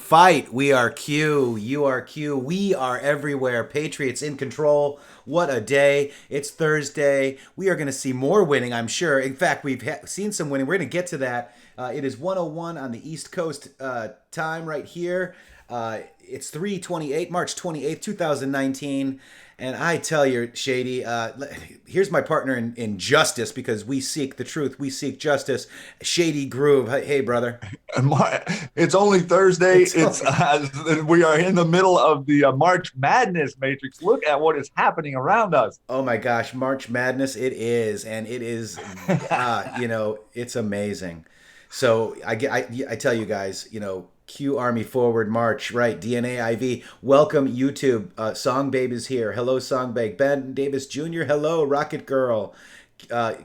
Fight. We are Q. You are Q. We are everywhere. Patriots in control. What a day. It's Thursday. We are going to see more winning, I'm sure. In fact, we've seen some winning. We're going to get to that. It is 1:01 on the East Coast time right here. It's 3/28, March 28th, 2019. And I tell you, Shady, here's my partner in justice, because we seek the truth. We seek justice. Shady Groove. Hey, brother. It's only Thursday. We are in the middle of the March Madness, Matrixxx. Look at what is happening around us. Oh my gosh, March Madness! It is, and it is, it's amazing. So I tell you guys, QArmy forward march, right? DNA IV. Welcome YouTube. Song Babe is here. Hello, Song Babe. Ben Davis Jr. Hello, Rocket Girl.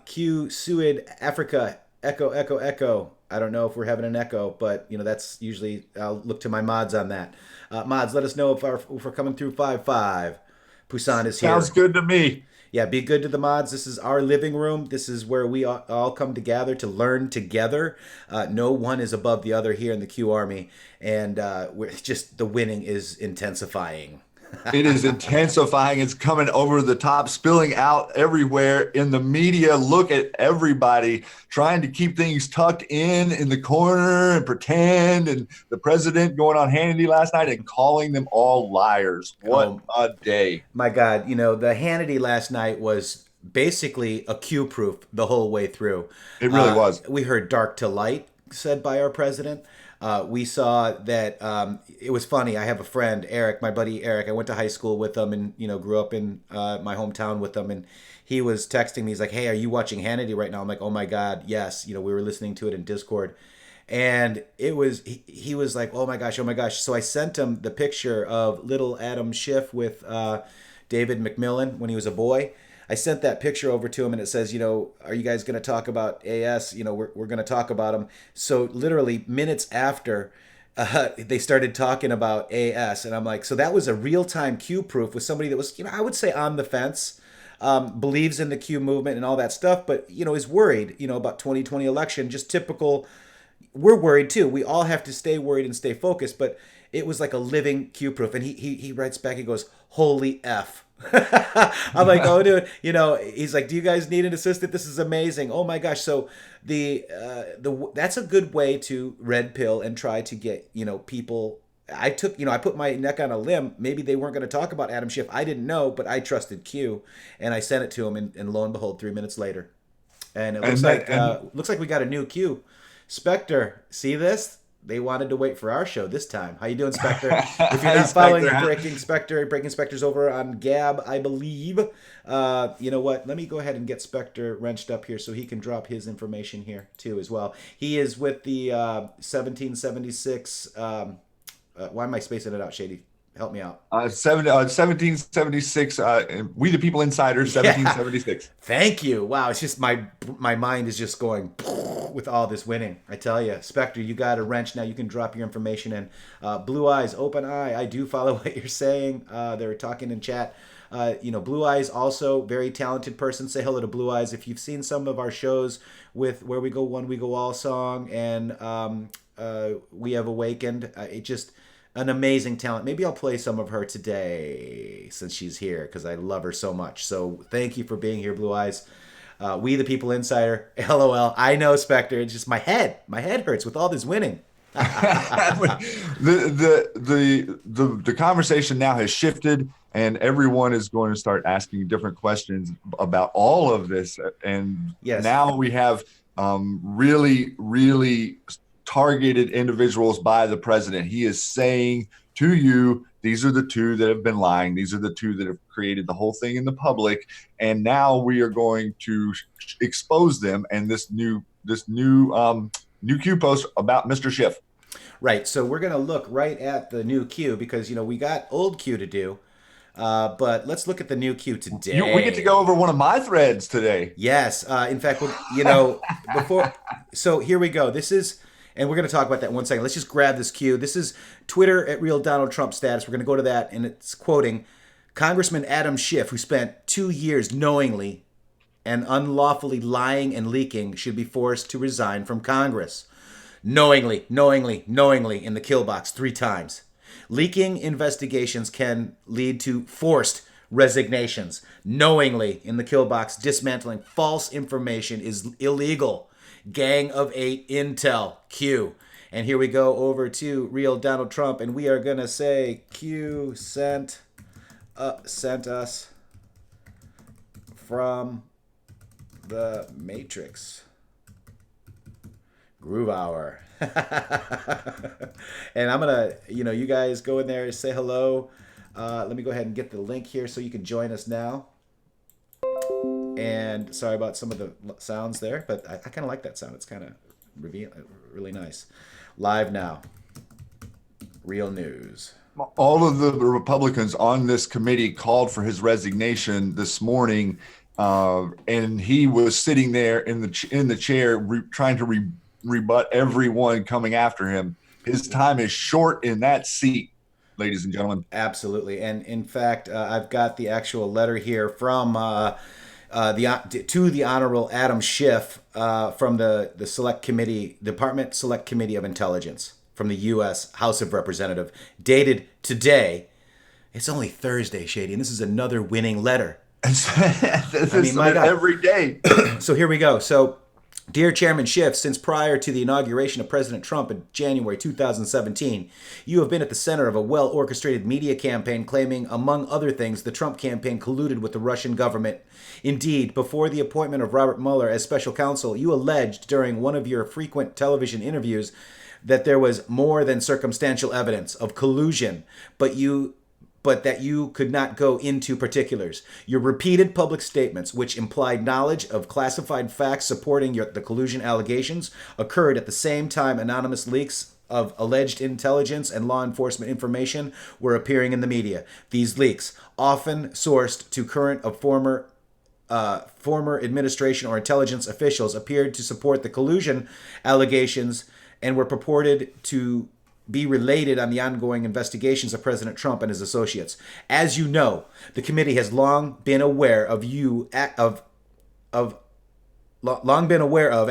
Q Suid Africa. Echo, echo, echo. I don't know if we're having an echo, but that's usually, I'll look to my mods on that. Mods, let us know if we're coming through 5-5. Poussin is here. Sounds good to me. Yeah, be good to the mods. This is our living room. This is where we all come together to learn together. No one is above the other here in the Q Army, and the winning is intensifying. It is intensifying. It's coming over the top, spilling out everywhere in the media. Look at everybody trying to keep things tucked in the corner and pretend. And the president going on Hannity last night and calling them all liars. What a day. My God, the Hannity last night was basically a Q-proof the whole way through. It really was. We heard dark to light said by our president. We saw that it was funny. I have a friend, Eric, my buddy Eric. I went to high school with him and, grew up in my hometown with him. And he was texting me. He's like, hey, are you watching Hannity right now? I'm like, oh, my God, yes. We were listening to it in Discord. And it was he was like, oh, my gosh, oh, my gosh. So I sent him the picture of little Adam Schiff with David McMillan when he was a boy. I sent that picture over to him, and it says, are you guys going to talk about AS? We're going to talk about him. So literally minutes after, they started talking about AS, and I'm like, so that was a real-time Q proof with somebody that was, I would say on the fence, believes in the Q movement and all that stuff, but, is worried, about 2020 election, just typical. We're worried too. We all have to stay worried and stay focused, but it was like a living Q proof. And he writes back, he goes, holy F. I'm like, oh, dude, he's like, do you guys need an assistant? This is amazing. Oh my gosh. So that's a good way to red pill and try to get, people. I put my neck on a limb. Maybe they weren't going to talk about Adam Schiff. I didn't know, but I trusted Q, and I sent it to him, and lo and behold, 3 minutes later. And it looks like we got a new Q. Spectre, see this? They wanted to wait for our show this time. How you doing, Spectre? If you're not following Breaking Spectre's over on Gab, I believe. You know what? Let me go ahead and get Spectre wrenched up here so he can drop his information here too as well. He is with the 1776. Why am I spacing it out, Shady? Help me out. 1776. We the People Insiders. 1776. Thank you. Wow, it's just my mind is just going with all this winning. I tell you, Spectre, you got a wrench now. You can drop your information in. Blue Eyes, Open Eye. I do follow what you're saying. They're talking in chat. Blue Eyes, also very talented person. Say hello to Blue Eyes. If you've seen some of our shows with Where We Go One, We Go All song and We Have Awakened, it just an amazing talent. Maybe I'll play some of her today since she's here because I love her so much. So thank you for being here, Blue Eyes. We the People Insider. LOL. I know, Spectre. It's just my head. My head hurts with all this winning. The conversation now has shifted, and everyone is going to start asking different questions about all of this. And yes, now we have really targeted individuals by the president. He is saying to you, these are the two that have been lying. These are the two that have created the whole thing in the public. And now we are going to expose them. And this new Q post about Mr. Schiff. Right. So we're going to look right at the new Q because, we got old Q to do. But let's look at the new Q today. We get to go over one of my threads today. Yes. In fact, before. So here we go. This is. And we're going to talk about that in 1 second. Let's just grab this cue. This is Twitter at Real Donald Trump status. We're going to go to that, and it's quoting Congressman Adam Schiff, who spent 2 years knowingly and unlawfully lying and leaking, should be forced to resign from Congress. Knowingly in the kill box 3 times. Leaking investigations can lead to forced resignations. Knowingly in the kill box, dismantling false information is illegal. Gang of 8 Intel Q. And here we go over to Real Donald Trump, and we are going to say Q sent us from the Matrixxx. Grooove Hour. And I'm going to, you guys go in there and say hello. Let me go ahead and get the link here so you can join us now. And sorry about some of the sounds there, but I kind of like that sound. It's kind of really nice. Live now. Real news. All of the Republicans on this committee called for his resignation this morning, and he was sitting there in the chair trying to rebut everyone coming after him. His time is short in that seat, ladies and gentlemen. Absolutely. And in fact, I've got the actual letter here from to the Honorable Adam Schiff from the Select Committee, Department Select Committee of Intelligence from the U.S. House of Representatives, dated today. It's only Thursday, Shady, and this is another winning letter. My God. Every day. So here we go. So, Dear Chairman Schiff, since prior to the inauguration of President Trump in January 2017, you have been at the center of a well-orchestrated media campaign claiming, among other things, the Trump campaign colluded with the Russian government. Indeed, before the appointment of Robert Mueller as special counsel, you alleged during one of your frequent television interviews that there was more than circumstantial evidence of collusion, but that you could not go into particulars. Your repeated public statements, which implied knowledge of classified facts supporting the collusion allegations, occurred at the same time anonymous leaks of alleged intelligence and law enforcement information were appearing in the media. These leaks, often sourced to current or former administration or intelligence officials, appeared to support the collusion allegations and were purported to be related on the ongoing investigations of President Trump and his associates. As you know, the committee has long been aware of and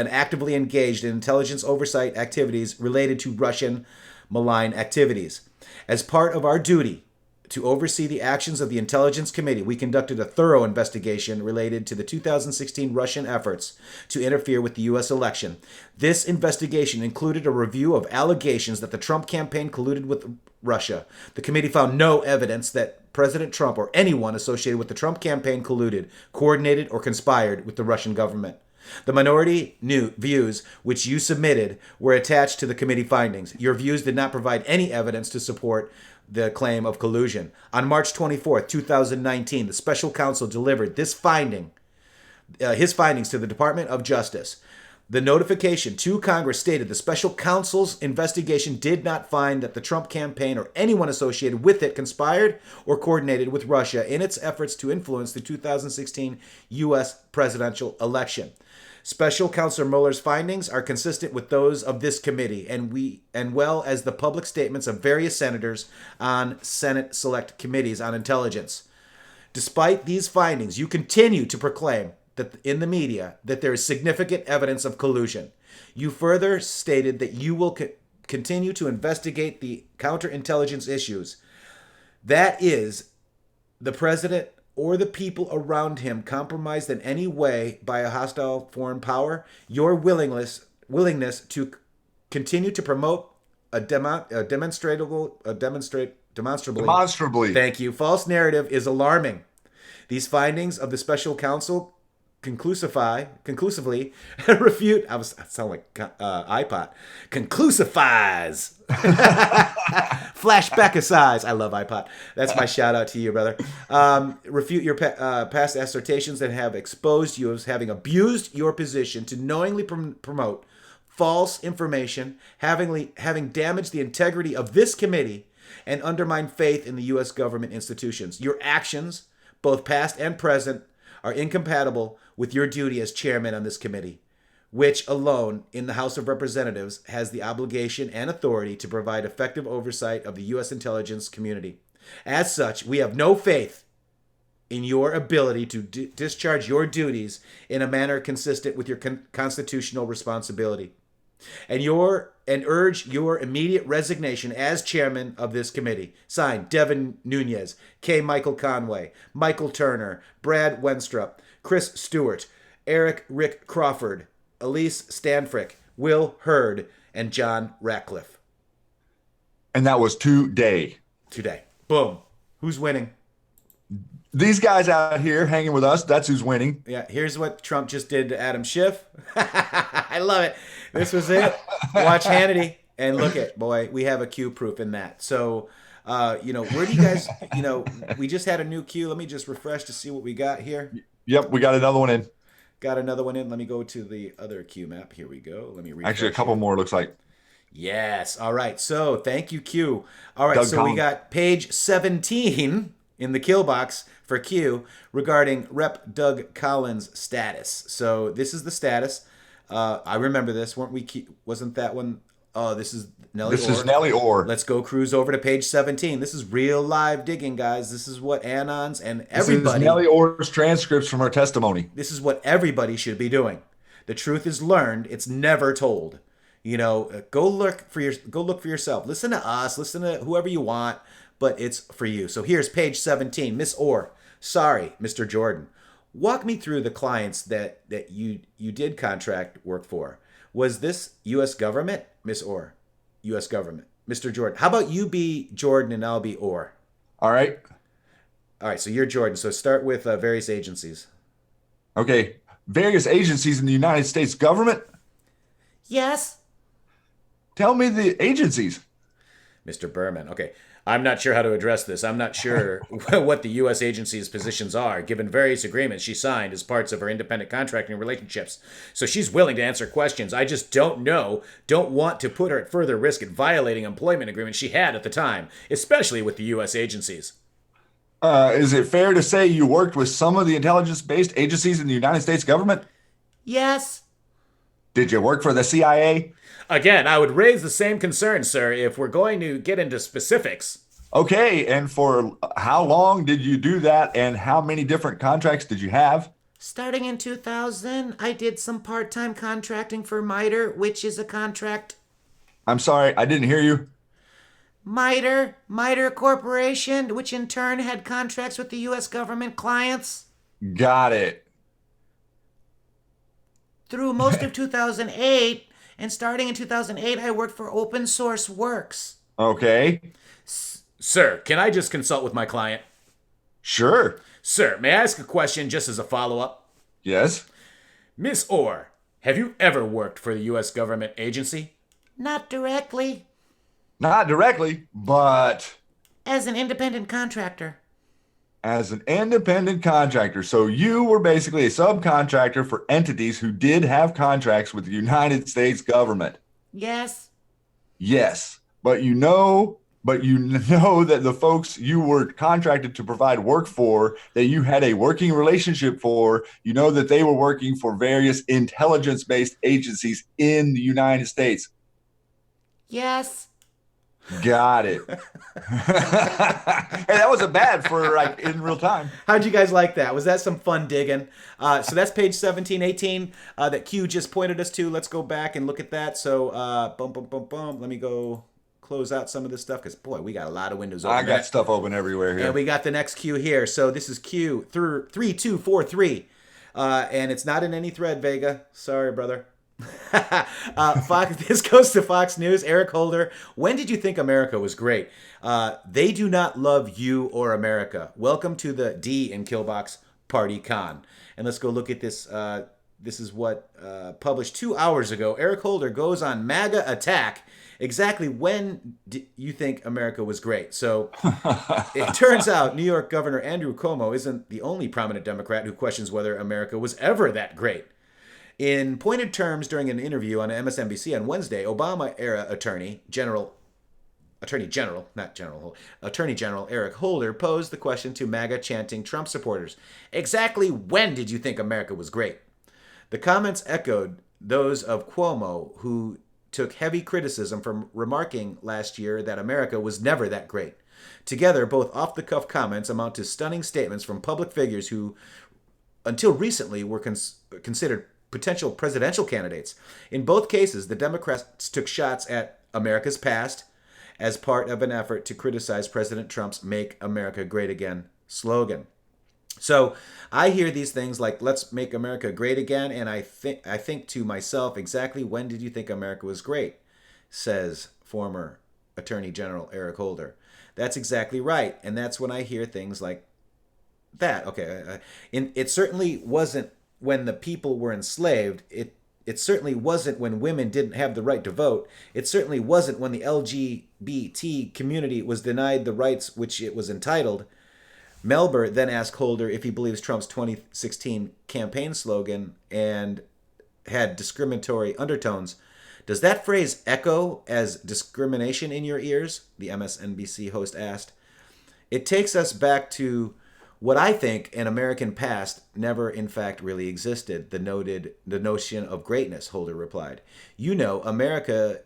actively engaged in intelligence oversight activities related to Russian malign activities. As part of our duty to oversee the actions of the Intelligence Committee, we conducted a thorough investigation related to the 2016 Russian efforts to interfere with the U.S. election. This investigation included a review of allegations that the Trump campaign colluded with Russia. The committee found no evidence that President Trump or anyone associated with the Trump campaign colluded, coordinated, or conspired with the Russian government. The minority views which you submitted were attached to the committee findings. Your views did not provide any evidence to support the claim of collusion. On March 24th, 2019, the special counsel delivered his findings to the Department of Justice. The notification to Congress stated the special counsel's investigation did not find that the Trump campaign or anyone associated with it conspired or coordinated with Russia in its efforts to influence the 2016 U.S. presidential election. Special Counsel Mueller's findings are consistent with those of this committee and well as the public statements of various senators on Senate Select Committees on Intelligence. Despite these findings, you continue to proclaim that in the media that there is significant evidence of collusion. You further stated that you will continue to investigate the counterintelligence issues. That is, the president or the people around him compromised in any way by a hostile foreign power, your willingness to continue to promote demonstrably, thank you, false narrative is alarming. These findings of the special counsel conclusively refute. I sound like iPod. Conclusifies. Flashback-asize. I love iPod. That's my shout out to you, brother. Refute your past assertions that have exposed you as having abused your position to knowingly promote false information, having damaged the integrity of this committee, and undermined faith in the U.S. government institutions. Your actions, both past and present, are incompatible with your duty as chairman on this committee, which alone in the House of Representatives has the obligation and authority to provide effective oversight of the U.S. intelligence community. As such, we have no faith in your ability to discharge your duties in a manner consistent with your constitutional responsibility, and urge your immediate resignation as chairman of this committee. Signed, Devin Nunes, K. Michael Conway, Michael Turner, Brad Wenstrup, Chris Stewart, Rick Crawford, Elise Stanfrick, Will Hurd, and John Ratcliffe. And that was today. Boom. Who's winning? These guys out here hanging with us, that's who's winning. Yeah, here's what Trump just did to Adam Schiff. I love it. This was it. Watch Hannity. And look at, boy, we have a Q proof in that. So, where do you guys, we just had a new Q. Let me just refresh to see what we got here. Yep, we got another one in. Let me go to the other Q map. Here we go. Let me refresh. Actually, a couple more, looks like. Yes. All right. So, thank you, Q. All right. So, we got page 17 in the kill box for Q regarding Rep. Doug Collins' status. So, this is the status. I remember this. Wasn't that one? Oh, this is Nellie Orr. This is Nellie Orr. Let's go cruise over to page 17. This is real live digging, guys. This is what Anons and everybody... This is Nellie Orr's transcripts from her testimony. This is what everybody should be doing. The truth is learned. It's never told. Go look for yourself. Listen to us. Listen to whoever you want, but it's for you. So here's page 17. Miss Orr. Sorry, Mr. Jordan. Walk me through the clients that you did contract work for. Was this U.S. government? Miss Orr. U.S. government. Mr. Jordan. How about you be Jordan and I'll be Orr? All right. So you're Jordan. So start with various agencies. Okay. Various agencies in the United States government? Yes. Tell me the agencies. Mr. Berman. Okay. I'm not sure how to address this. I'm not sure what the U.S. agency's positions are, given various agreements she signed as parts of her independent contracting relationships. So she's willing to answer questions. I just don't want to put her at further risk at violating employment agreements she had at the time, especially with the U.S. agencies. Is it fair to say you worked with some of the intelligence-based agencies in the United States government? Yes. Did you work for the CIA? Again, I would raise the same concern, sir, if we're going to get into specifics. Okay, and for how long did you do that, and how many different contracts did you have? Starting in 2000, I did some part-time contracting for MITRE, which is a contract. I'm sorry, I didn't hear you. MITRE Corporation, which in turn had contracts with the U.S. government clients. Got it. Through most of 2008, and starting in 2008, I worked for Open Source Works. Okay. Sir, can I just consult with my client? Sure. Sir, may I ask a question just as a follow-up? Yes. Miss Orr, have you ever worked for the U.S. government agency? Not directly. Not directly, but... As an independent contractor. As an independent contractor. So you were basically a subcontractor for entities who did have contracts with the United States government. Yes. Yes. But you know that the folks you were contracted to provide work for, that you had a working relationship for, you know that they were working for various intelligence-based agencies in the United States. Yes. Got it. Hey, that wasn't bad for like in real time. How'd you guys like that? Was that some fun digging? So that's page 17, 18 that Q just pointed us to. Let's go back and look at that. So, boom, boom, boom, boom. Let me go close out some of this stuff because, boy, we got a lot of windows open. I got stuff open everywhere here. And we got the next Q here. So this is Q 3243. And it's not in any thread, Vega. Sorry, brother. Fox. This goes to Fox News. Eric Holder. When did you think America was great? They do not love you or America. Welcome to the D in Killbox Party Con. And let's go look at this. This is what published 2 hours ago. Eric Holder goes on MAGA attack. Exactly when do you think America was great? So it turns out New York Governor Andrew Cuomo isn't the only prominent Democrat who questions whether America was ever that great. In pointed terms during an interview on MSNBC on Wednesday, Obama-era Attorney General Eric Holder posed the question to MAGA chanting Trump supporters. Exactly when did you think America was great? The comments echoed those of Cuomo, who took heavy criticism from remarking last year that America was never that great. Together, both off-the-cuff comments amount to stunning statements from public figures who, until recently, were considered potential presidential candidates. In both cases, the Democrats took shots at America's past as part of an effort to criticize President Trump's Make America Great Again slogan. So I hear these things like, let's make America great again, and I think to myself, exactly when did you think America was great? Says former Attorney General Eric Holder. That's exactly right, and that's when I hear things like that. Okay, it certainly wasn't when the people were enslaved. It certainly wasn't when women didn't have the right to vote. It certainly wasn't when the LGBT community was denied the rights which it was entitled. Melber then asked Holder if he believes Trump's 2016 campaign slogan and had discriminatory undertones. Does that phrase echo as discrimination in your ears? The MSNBC host asked. It takes us back to what I think an American past never in fact really existed, the notion of greatness, Holder replied. You know, America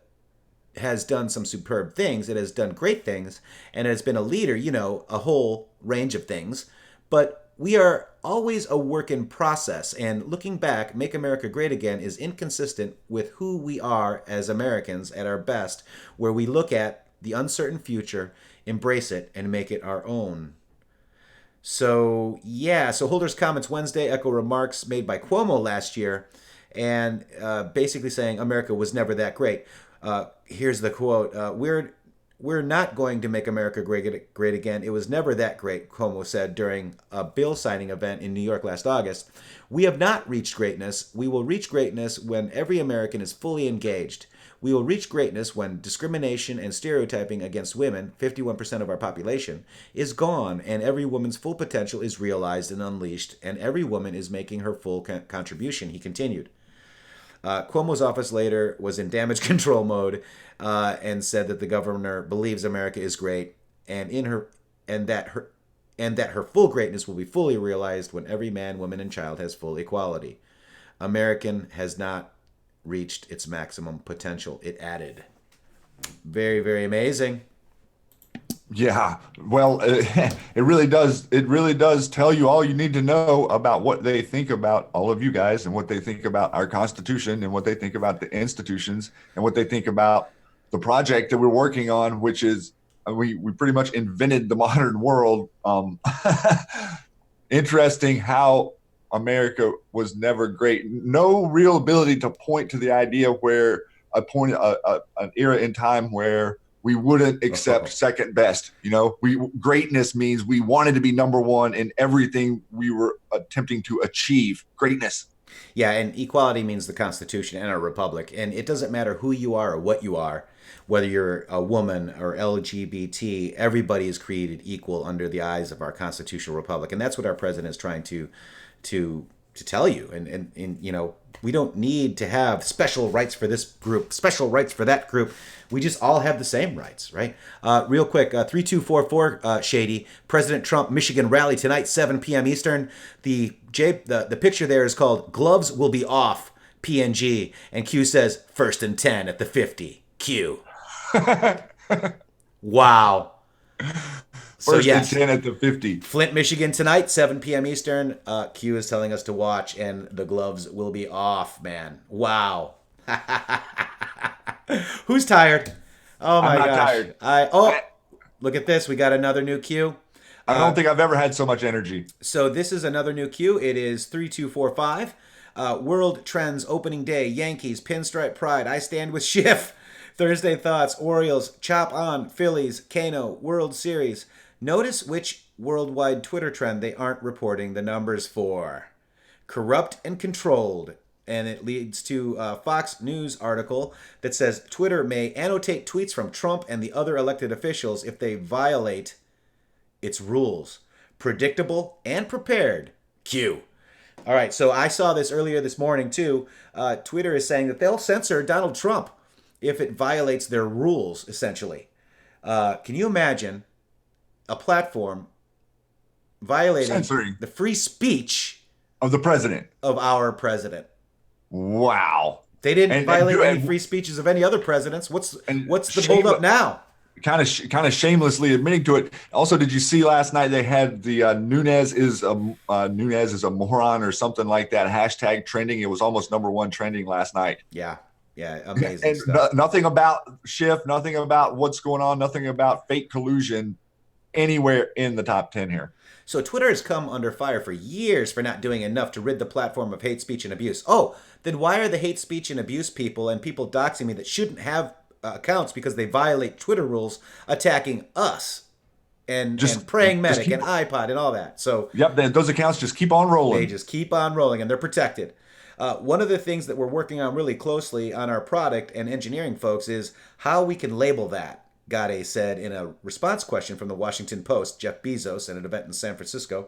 has done some superb things, it has done great things, and it has been a leader, a whole range of things, but we are always a work in process, and looking back, Make America Great Again is inconsistent with who we are as Americans at our best, where we look at the uncertain future, embrace it, and make it our own. So Holder's comments Wednesday echo remarks made by Cuomo last year, and basically saying America was never that great. Here's the quote. We're not going to make America great again. It was never that great, Cuomo said during a bill signing event in New York last August. We have not reached greatness. We will reach greatness when every American is fully engaged. We will reach greatness when discrimination and stereotyping against women, 51% of our population, is gone and every woman's full potential is realized and unleashed and every woman is making her full contribution, he continued. Cuomo's office later was in damage control mode and said that the governor believes America is great and that her full greatness will be fully realized when every man, woman, and child has full equality. American has not reached its maximum potential, it added. Very, very amazing. Yeah, well, it really does. It really does tell you all you need to know about what they think about all of you guys and what they think about our Constitution and what they think about the institutions and what they think about the project that we're working on, which is we pretty much invented the modern world. Interesting how America was never great. No real ability to point to the idea where an era in time where we wouldn't accept second best. Greatness means we wanted to be number one in everything we were attempting to achieve. Greatness. Yeah, and equality means the Constitution and a republic. And it doesn't matter who you are or what you are, whether you're a woman or LGBT, everybody is created equal under the eyes of our constitutional republic. And that's what our president is trying to tell you. And we don't need to have special rights for this group, special rights for that group. We just all have the same rights, right? Real quick, 3244 Shady. President Trump Michigan rally tonight, 7 p.m. Eastern. The picture there is called "Gloves Will Be Off" PNG, and Q says 1st and 10 at the 50. Q. Wow. So First and yes, 10 at the 50. Flint, Michigan tonight, 7 p.m. Eastern. Q is telling us to watch, and the gloves will be off, man. Wow. Who's tired? Oh I'm my not gosh. tired. Oh, look at this. We got another new Q. I don't think I've ever had so much energy. So this is another new Q. It is 3245. World Trends opening day. Yankees, Pinstripe Pride. I stand with Schiff. Thursday thoughts. Orioles, Chop On. Phillies, Kano. World Series. Notice which worldwide Twitter trend they aren't reporting the numbers for. Corrupt and controlled. And it leads to a Fox News article that says Twitter may annotate tweets from Trump and the other elected officials if they violate its rules. Predictable and prepared. Q. All right, so I saw this earlier this morning too. Twitter is saying that they'll censor Donald Trump if it violates their rules, essentially. Can you imagine a platform violating Censoring the free speech of the president. of our president? Wow. They didn't violate any and- free speeches of any other presidents. What's the shame- hold up now? kind of shamelessly admitting to it. Also, did you see last night they had the Nunez is a moron or something like that hashtag trending? It was almost #1 trending last night. Yeah, amazing And stuff. nothing about Schiff, nothing about what's going on, nothing about fake collusion anywhere in the top 10 here. So Twitter has come under fire for years for not doing enough to rid the platform of hate speech and abuse. Oh, then why are the hate speech and abuse people and people doxing me that shouldn't have accounts because they violate Twitter rules attacking us and Praying Medic and iPod and all that? So yep, those accounts just keep on rolling. they just keep on rolling and they're protected. One of the things that we're working on really closely on our product and engineering folks is how we can label that. Gade said in a response question from the Washington Post, Jeff Bezos, at an event in San Francisco.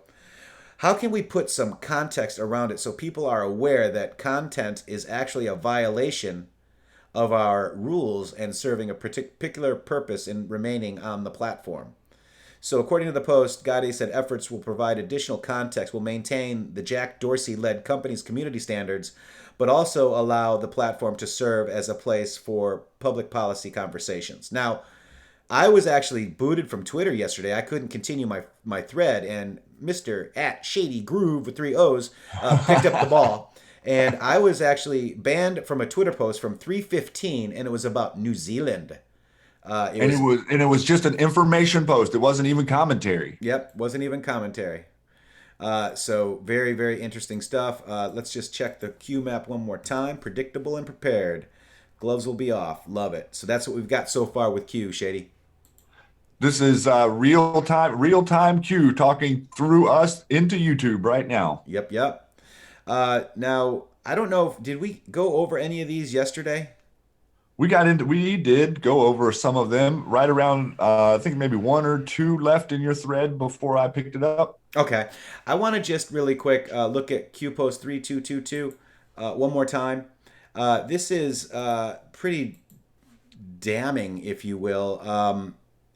How can we put some context around it so people are aware that content is actually a violation of our rules and serving a particular purpose in remaining on the platform? So according to the Post, Gade said efforts will provide additional context, will maintain the Jack Dorsey-led company's community standards, but also allow the platform to serve as a place for public policy conversations. Now, I was actually booted from Twitter yesterday. I couldn't continue my thread, and Mr. @ShadyGroove with 3 O's picked up the ball. And I was actually banned from a Twitter post from 3:15, and it was about New Zealand. It was just an information post. It wasn't even commentary. Yep, wasn't even commentary. So very, very interesting stuff. Let's just check the Q map one more time. Predictable and prepared. Gloves will be off. Love it. So that's what we've got so far with Q, Shady. This is real time Q talking through us into YouTube right now. Yep. Now, I don't know, did we go over any of these yesterday? We did go over some of them right around, I think maybe 1 or 2 left in your thread before I picked it up. Okay. I want to just really quick look at Q post 3222 one more time. This is pretty damning, if you will,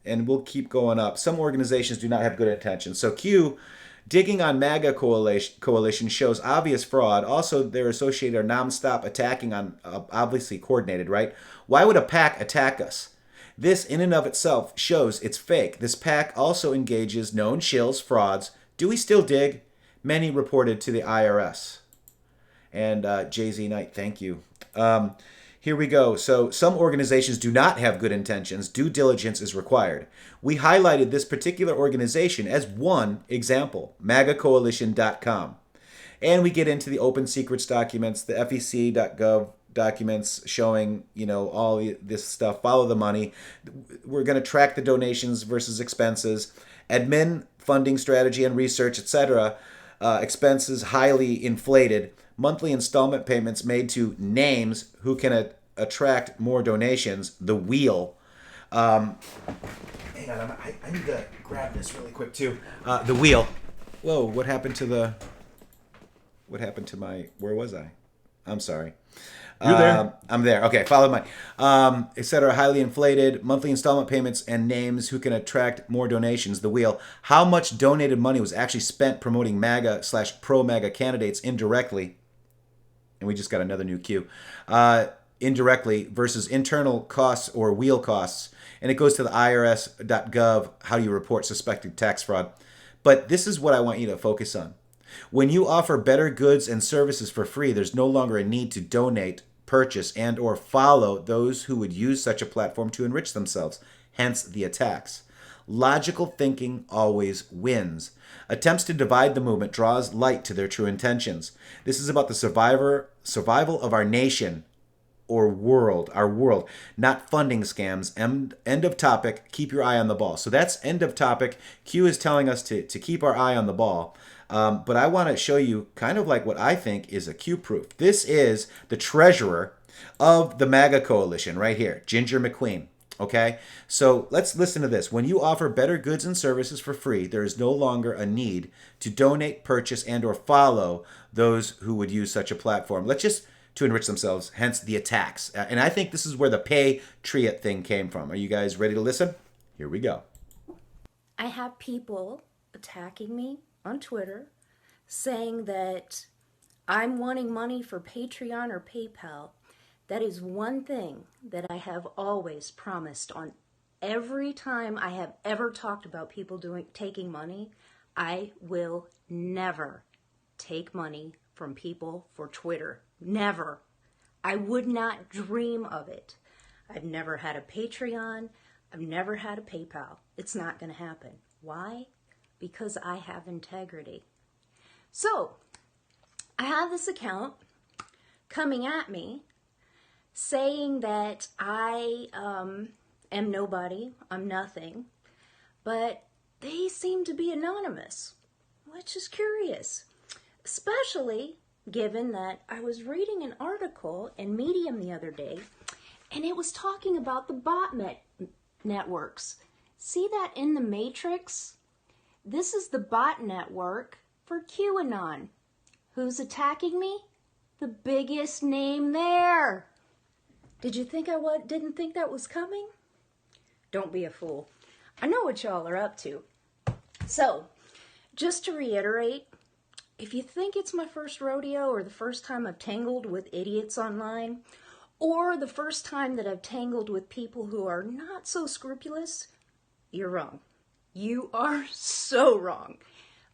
and we'll keep going up. Some organizations do not have good intentions. So Q, digging on MAGA coalition shows obvious fraud. Also, they're associated or nonstop attacking on, obviously coordinated, right? Why would a PAC attack us? This in and of itself shows it's fake. This PAC also engages known shills, frauds. Do we still dig? Many reported to the IRS. And Jay-Z Knight, thank you. Here we go. So some organizations do not have good intentions. Due diligence is required. We highlighted this particular organization as one example, MAGAcoalition.com. And we get into the open secrets documents, the FEC.gov documents showing, all this stuff, follow the money. We're going to track the donations versus expenses, admin, funding strategy and research, etc. Expenses highly inflated. Monthly installment payments made to names who can attract more donations. The wheel. Hang on, I need to grab this really quick too. The wheel. Whoa, what happened to my, where was I? I'm sorry. You're there. I'm there. Okay, follow my, etc. Highly inflated, monthly installment payments, and names who can attract more donations. The wheel. How much donated money was actually spent promoting MAGA/pro-MAGA candidates indirectly? And we just got another new Q. indirectly versus internal costs or wheel costs. And it goes to the irs.gov, how you report suspected tax fraud. But this is what I want you to focus on. When you offer better goods and services for free, there's no longer a need to donate, purchase, and or follow those who would use such a platform to enrich themselves, hence the attacks. Logical thinking always wins. Attempts to divide the movement draws light to their true intentions. This is about the survival of our nation or our world, not funding scams. End of topic. Keep your eye on the ball. So that's end of topic. Q is telling us to keep our eye on the ball. But I want to show you kind of like what I think is a Q proof. This is the treasurer of the MAGA coalition right here, Ginger McQueen. Okay, so let's listen to this. When you offer better goods and services for free, there is no longer a need to donate, purchase, and or follow those who would use such a platform. To enrich themselves, hence the attacks. And I think this is where the Patriot thing came from. Are you guys ready to listen? Here we go. I have people attacking me on Twitter saying that I'm wanting money for Patreon or PayPal. That is one thing that I have always promised on every time I have ever talked about people taking money. I will never take money from people for Twitter. Never. I would not dream of it. I've never had a Patreon. I've never had a PayPal. It's not going to happen. Why? Because I have integrity. So, I have this account coming at me saying that I am nobody, I'm nothing, but they seem to be anonymous, which is curious, especially given that I was reading an article in Medium the other day, and it was talking about the networks. See that intheMatrixxx? This is the bot network for QAnon. Who's attacking me? The biggest name there. Did you think didn't think that was coming? Don't be a fool. I know what y'all are up to. So, just to reiterate, if you think it's my first rodeo or the first time I've tangled with idiots online, or the first time that I've tangled with people who are not so scrupulous, you're wrong. You are so wrong.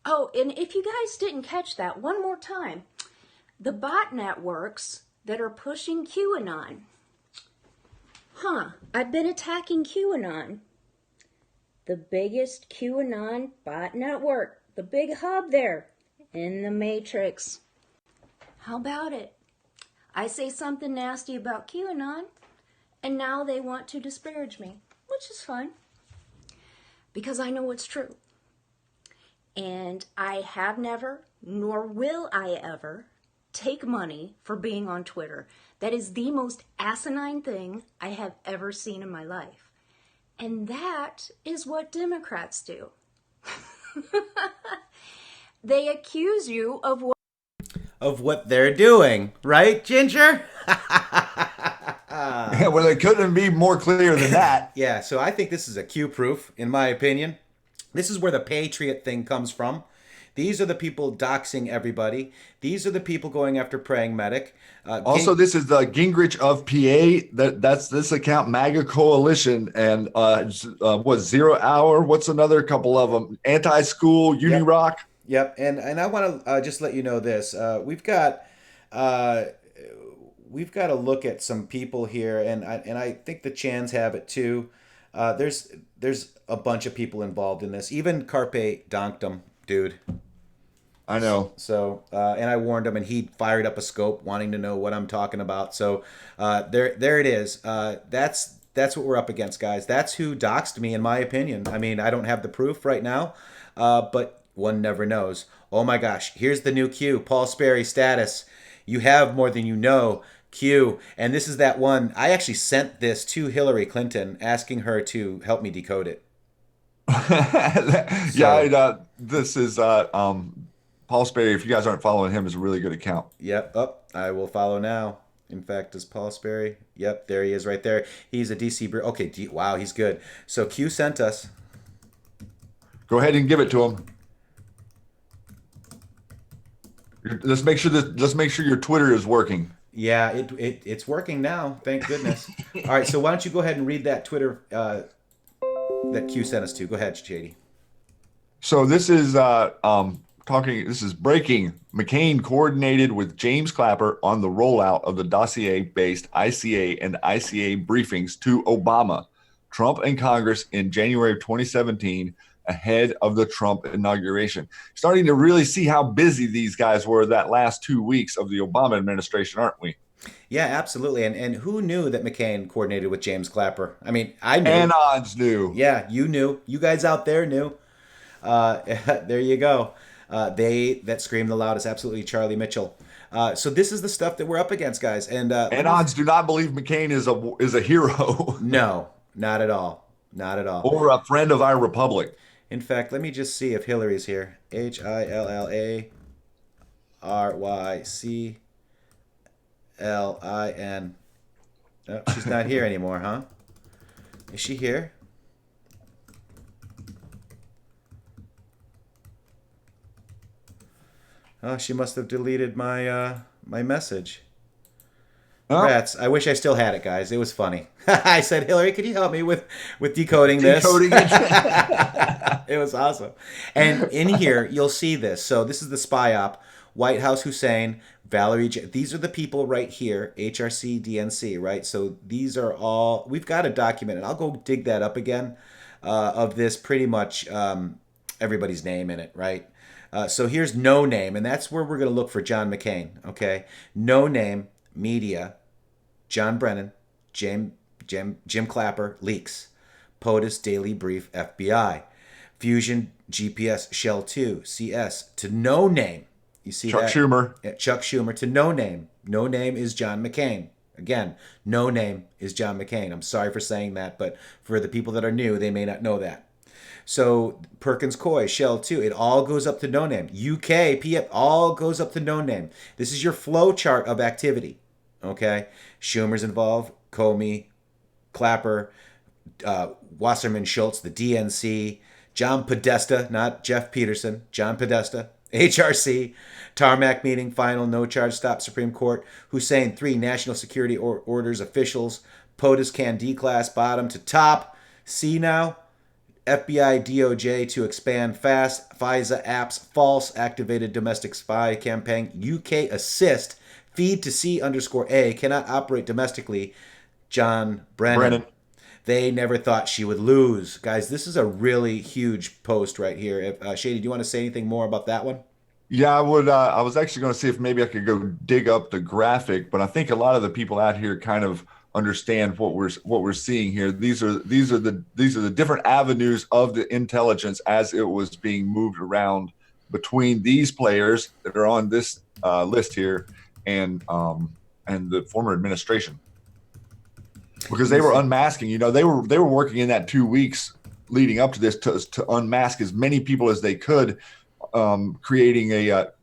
Oh, and if you guys didn't catch that, one more time, the bot networks that are pushing QAnon. I've been attacking QAnon. The biggest QAnon bot network, the big hub there, intheMatrixxx. How about it? I say something nasty about QAnon, and now they want to disparage me, which is fine, because I know it's true. And I have never, nor will I ever, take money for being on Twitter. That is the most asinine thing I have ever seen in my life. And that is what Democrats do. They accuse you of what they're doing, right, Ginger? Well, it couldn't be more clear than that. Yeah, so I think this is a Q proof, in my opinion. This is where the Patriot thing comes from. These are the people doxing everybody. These are the people going after Praying Medic. Also, this is the Gingrich of PA. That's this account, MAGA Coalition, and what, Zero Hour? What's another couple of them? Anti-School, Unirock. Yep, and I want to just let you know this. We've got to look at some people here, and I think the Chans have it too. There's a bunch of people involved in this. Even Carpe Donktum, dude. I know. So, and I warned him, and he fired up a scope, wanting to know what I'm talking about. So, there it is. That's what we're up against, guys. That's who doxed me, in my opinion. I mean, I don't have the proof right now, but one never knows. Oh my gosh, here's the new Q. Paul Sperry status. You have more than you know. Q. And this is that one. I actually sent this to Hillary Clinton, asking her to help me decode it. This is Paul Sperry. If you guys aren't following him, is a really good account. Yep. I will follow now. In fact, is Paul Sperry? Yep, there he is right there. He's a DC. Okay, wow, he's good. So Q sent us. Go ahead and give it to him. Let's make sure your Twitter is working. Yeah, it's working now. Thank goodness. All right, so why don't you go ahead and read that Twitter that Q sent us to? Go ahead, JD. So this is talking. This is breaking. McCain coordinated with James Clapper on the rollout of the dossier-based ICA and ICA briefings to Obama, Trump, and Congress in January of 2017, ahead of the Trump inauguration. Starting to really see how busy these guys were that last 2 weeks of the Obama administration, aren't we? Yeah, absolutely. And who knew that McCain coordinated with James Clapper? I mean, I knew. Anons knew. Yeah, you knew. You guys out there knew. There you go. They that scream the loudest, absolutely Charlie Mitchell. So this is the stuff that we're up against, guys. And Anons do not believe McCain is a hero. No, not at all. Not at all. Or a friend of our republic. In fact, let me just see if Hillary's here. HILLARYCLIN. Oh, she's not here anymore, huh? Is she here? Oh, she must have deleted my my message. Oh, Rats. I wish I still had it, guys. It was funny. I said, Hillary, could you help me with decoding this? decoding it. It was awesome. And in here, you'll see this. So this is the spy op. White House Hussein, these are the people right here, HRC, DNC, right? So these are all, we've got a document, and I'll go dig that up again, of this pretty much everybody's name in it, right? So here's no name, and that's where we're going to look for John McCain, okay? No name, media, John Brennan, Jim Clapper, leaks, POTUS, Daily Brief, FBI, Fusion, GPS, Shell 2, CS, to no name. You see Chuck that? Schumer. Yeah, Chuck Schumer to no name. No name is John McCain. Again, no name is John McCain. I'm sorry for saying that, but for the people that are new, they may not know that. So Perkins Coie, Shell 2, it all goes up to no name. UK, PF, all goes up to no name. This is your flow chart of activity. Okay? Schumer's involved, Comey, Clapper, Wasserman Schultz, the DNC, John Podesta, not Jeff Peterson, John Podesta, HRC, tarmac meeting, final, no charge, stop Supreme Court, Hussein, 3 national security orders, officials, POTUS can declass, bottom to top. See now? FBI, DOJ to expand fast, FISA apps, false activated domestic spy campaign, UK assist, feed to C_A, cannot operate domestically, John Brennan. They never thought she would lose. Guys, this is a really huge post right here. Shady, do you want to say anything more about that one? Yeah, I would. I was actually going to see if maybe I could go dig up the graphic, but I think a lot of the people out here kind of understand what we're seeing here. These are the different avenues of the intelligence as it was being moved around between these players that are on this list here and the former administration, because they were unmasking. They were working in that 2 weeks leading up to this to unmask as many people as they could, creating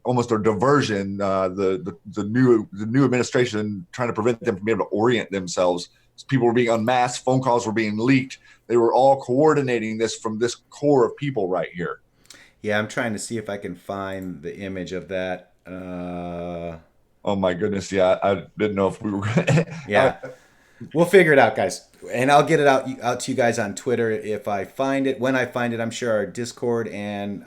almost a diversion. The new administration trying to prevent them from being able to orient themselves. People were being unmasked. Phone calls were being leaked. They were all coordinating this from this core of people right here. Yeah, I'm trying to see if I can find the image of that. Oh my goodness! Yeah, I didn't know if we were. Yeah. We'll figure it out, guys. And I'll get it out to you guys on Twitter if I find it. When I find it, I'm sure our Discord and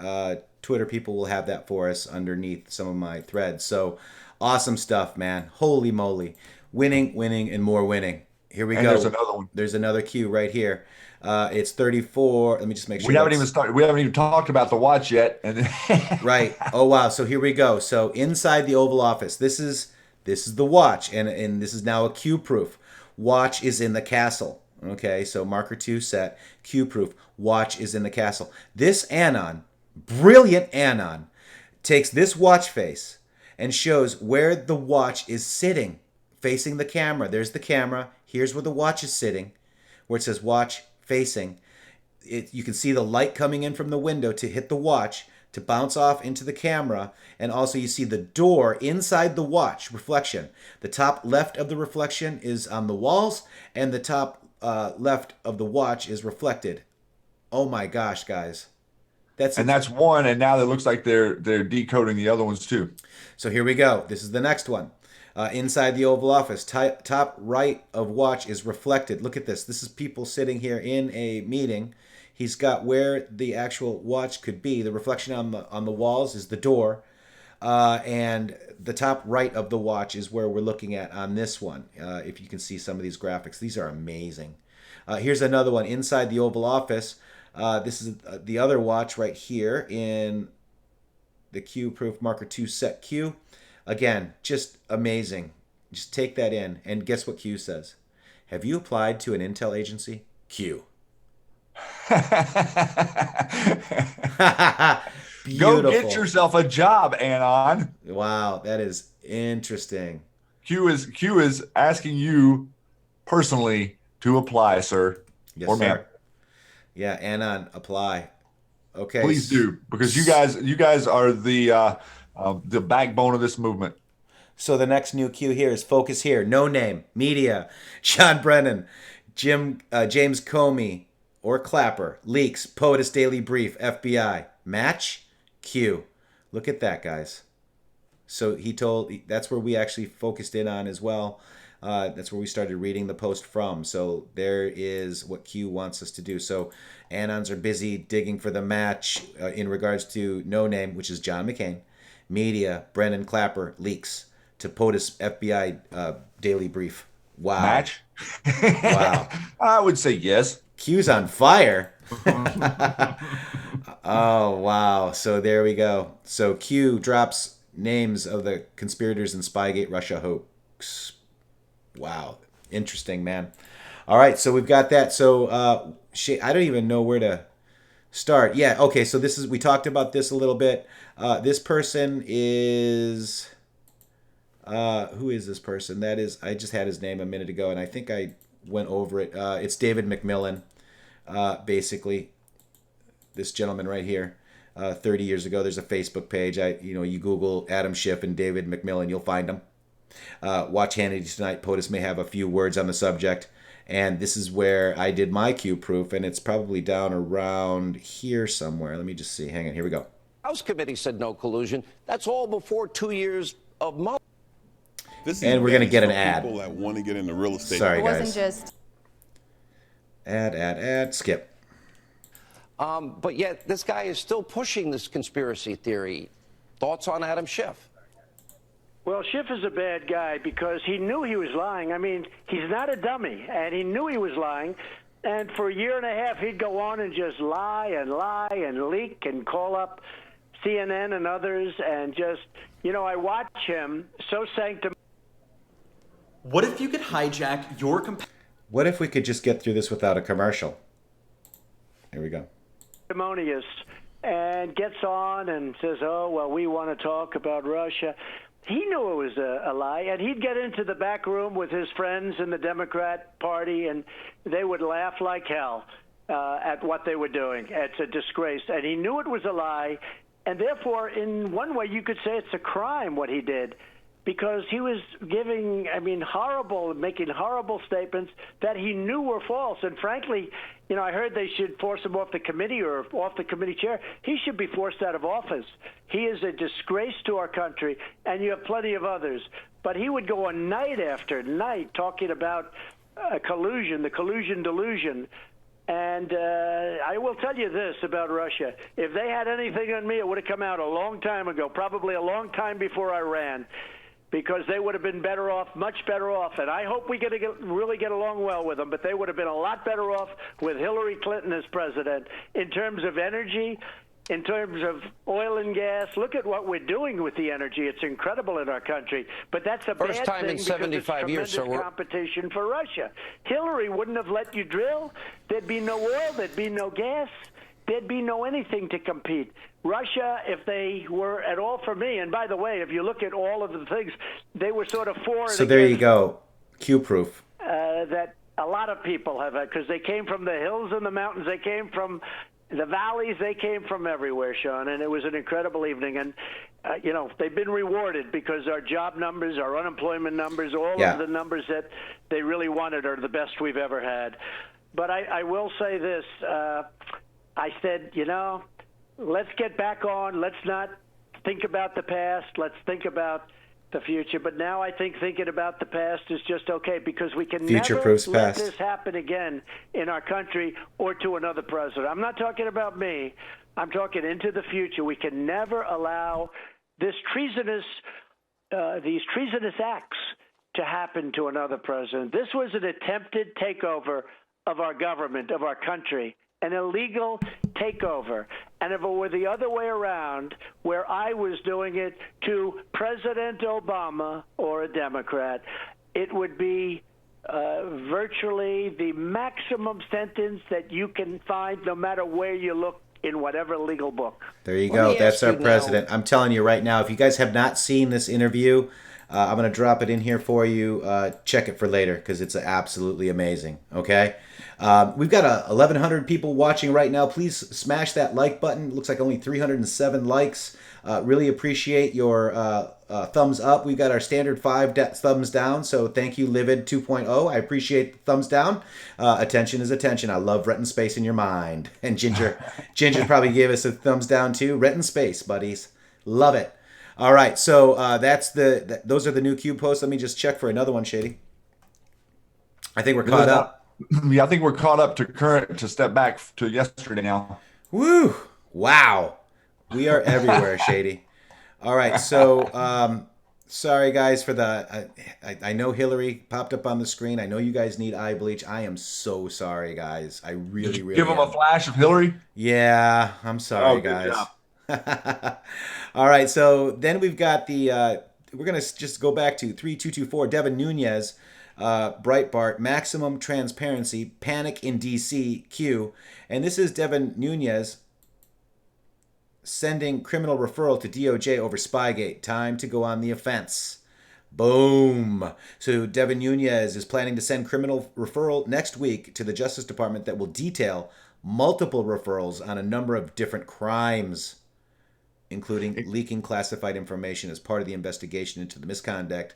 Twitter people will have that for us underneath some of my threads. So awesome stuff, man. Holy moly. Winning, and more winning. Here we go. There's another one. There's another cue right here. It's 34. Let me just make sure. We haven't even started. We haven't even talked about the watch yet. Right. Oh, wow. So here we go. So inside the Oval Office, this is the watch. And this is now a Q proof. Watch is in the castle. Okay, so marker 2 set, Q proof. Watch is in the castle. This Anon, brilliant Anon, takes this watch face and shows where the watch is sitting, facing the camera. There's the camera. Here's where the watch is sitting, where it says watch facing. You can see the light coming in from the window to hit the watch, to bounce off into the camera, and also you see the door inside the watch reflection. The top left of the reflection is on the walls, and the top left of the watch is reflected. Oh my gosh, guys. That's one, and now it looks like they're decoding the other ones too. So here we go. This is the next one. Inside the Oval Office, top right of watch is reflected. Look at this. This is people sitting here in a meeting. He's got where the actual watch could be. The reflection on the walls is the door. And the top right of the watch is where we're looking at on this one. If you can see some of these graphics, these are amazing. Here's another one inside the Oval Office. This is the other watch right here in the Q Proof Marker 2 Set Q. Again, just amazing. Just take that in. And guess what Q says? Have you applied to an intel agency? Q. Go get yourself a job, Anon. Wow, that is interesting. Q is asking you personally to apply, sir. Yes, or ma'am. sir. Yeah, Anon, apply. Okay. Please do, because you guys are the backbone of this movement. So the next new Q here is focus here. No name, media, Sean Brennan, James Comey, or Clapper, leaks, POTUS Daily Brief, FBI, match, Q. Look at that, guys. So that's where we actually focused in on as well. That's where we started reading the post from. So there is what Q wants us to do. So Anons are busy digging for the match in regards to no name, which is John McCain, media, Brennan Clapper, leaks to POTUS FBI Daily Brief. Wow. Match? Wow. I would say yes. Q's on fire. Oh, wow. So there we go. So Q drops names of the conspirators in Spygate Russia hoax. Wow. Interesting, man. All right. So we've got that. So I don't even know where to start. Yeah. Okay. So we talked about this a little bit. This person is, who is this person? I just had his name a minute ago and I think I went over it. It's David McMillan. Basically, this gentleman right here, 30 years ago, there's a Facebook page. You Google Adam Schiff and David McMillan, you'll find them. Watch Hannity tonight. POTUS may have a few words on the subject. And this is where I did my Q proof, and it's probably down around here somewhere. Let me just see. Hang on. Here we go. House committee said no collusion. That's all before 2 years of Mueller. And we're going to get an ad. People that want to get into real estate. Sorry, it guys. wasn't just Ad, skip. But yet this guy is still pushing this conspiracy theory. Thoughts on Adam Schiff? Well, Schiff is a bad guy because he knew he was lying. I mean, he's not a dummy, and he knew he was lying. And for a year and a half, he'd go on and just lie and leak and call up CNN and others and just, I watch him so sanctimonious. What if you could hijack your What if we could just get through this without a commercial? Here we go. And gets on and says, oh, well, we want to talk about Russia. He knew it was a lie, and he'd get into the back room with his friends in the Democrat Party, and they would laugh like hell at what they were doing. It's a disgrace. And he knew it was a lie, and therefore, in one way, you could say it's a crime what he did, because he was making horrible statements that he knew were false. And frankly, I heard they should force him off the committee or off the committee chair. He should be forced out of office. He is a disgrace to our country, and you have plenty of others. But he would go on night after night talking about collusion, the collusion delusion. And I will tell you this about Russia. If they had anything on me, it would have come out a long time ago, probably a long time before I ran, because they would have been better off, much better off. And I hope we really get along well with them, but they would have been a lot better off with Hillary Clinton as president in terms of energy, in terms of oil and gas. Look at what we're doing with the energy. It's incredible in our country. But that's a First bad time thing in because 75 it's years, tremendous so competition for Russia. Hillary wouldn't have let you drill. There'd be no oil. There'd be no gas. There'd be no anything to compete. Russia, if they were at all for me, and by the way, if you look at all of the things, they were sort of for and So there you go. Q-proof. that a lot of people have, because they came from the hills and the mountains, they came from the valleys, they came from everywhere, Sean, and it was an incredible evening. And, they've been rewarded because our job numbers, our unemployment numbers, all of the numbers that they really wanted are the best we've ever had. But I will say this. I said, let's get back on. Let's not think about the past. Let's think about the future. But now I think thinking about the past is just okay, because we can never Future-proofs let past. this happen again in our country or to another president. I'm not talking about me. I'm talking into the future. We can never allow this these treasonous acts to happen to another president. This was an attempted takeover of our government, of our country, an illegal takeover. And if it were the other way around, where I was doing it to President Obama or a Democrat, it would be virtually the maximum sentence that you can find no matter where you look in whatever legal book. There you Let go. me That's ask our you now- president. I'm telling you right now, if you guys have not seen this interview, I'm going to drop it in here for you. Check it for later because it's absolutely amazing. Okay? We've got 1,100 people watching right now. Please smash that like button. Looks like only 307 likes. Really appreciate your thumbs up. We've got our standard 5 thumbs down. So thank you, Livid 2.0. I appreciate the thumbs down. Attention is attention. I love renting space in your mind. And Ginger probably gave us a thumbs down too. Renting space, buddies. Love it. All right, so those are the new Q posts. Let me just check for another one, Shady. I think we're caught up. Yeah, I think we're caught up to current, to step back to yesterday now. Woo! Wow. We are everywhere, Shady. All right, so sorry, guys, for the... I know Hillary popped up on the screen. I know you guys need eye bleach. I am so sorry, guys. I really, really Give them am. a flash of Hillary. Yeah, I'm sorry, Good guys. job. All right, so then we've got the... we're going to just go back to 3224, Devin Nunes, Breitbart, maximum transparency, panic in D.C., Q. And this is Devin Nunes sending criminal referral to DOJ over Spygate. Time to go on the offense. Boom. So Devin Nunes is planning to send criminal referral next week to the Justice Department that will detail multiple referrals on a number of different crimes, including leaking classified information as part of the investigation into the misconduct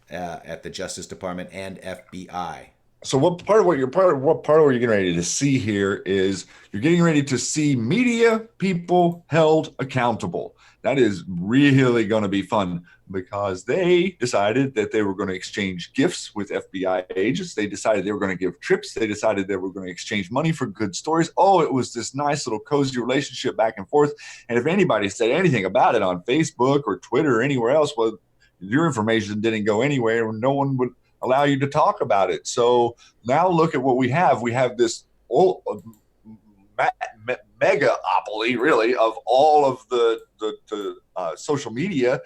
at the Justice Department and FBI. So what part of what you're getting ready to see here is you're getting ready to see media people held accountable. That is really going to be fun because they decided that they were going to exchange gifts with FBI agents. They decided they were going to give trips. They decided they were going to exchange money for good stories. Oh, it was this nice little cozy relationship back and forth. And if anybody said anything about it on Facebook or Twitter or anywhere else, well, your information didn't go anywhere and no one would allow you to talk about it. So now look at what we have. We have this megaopoly, really, of all of the social media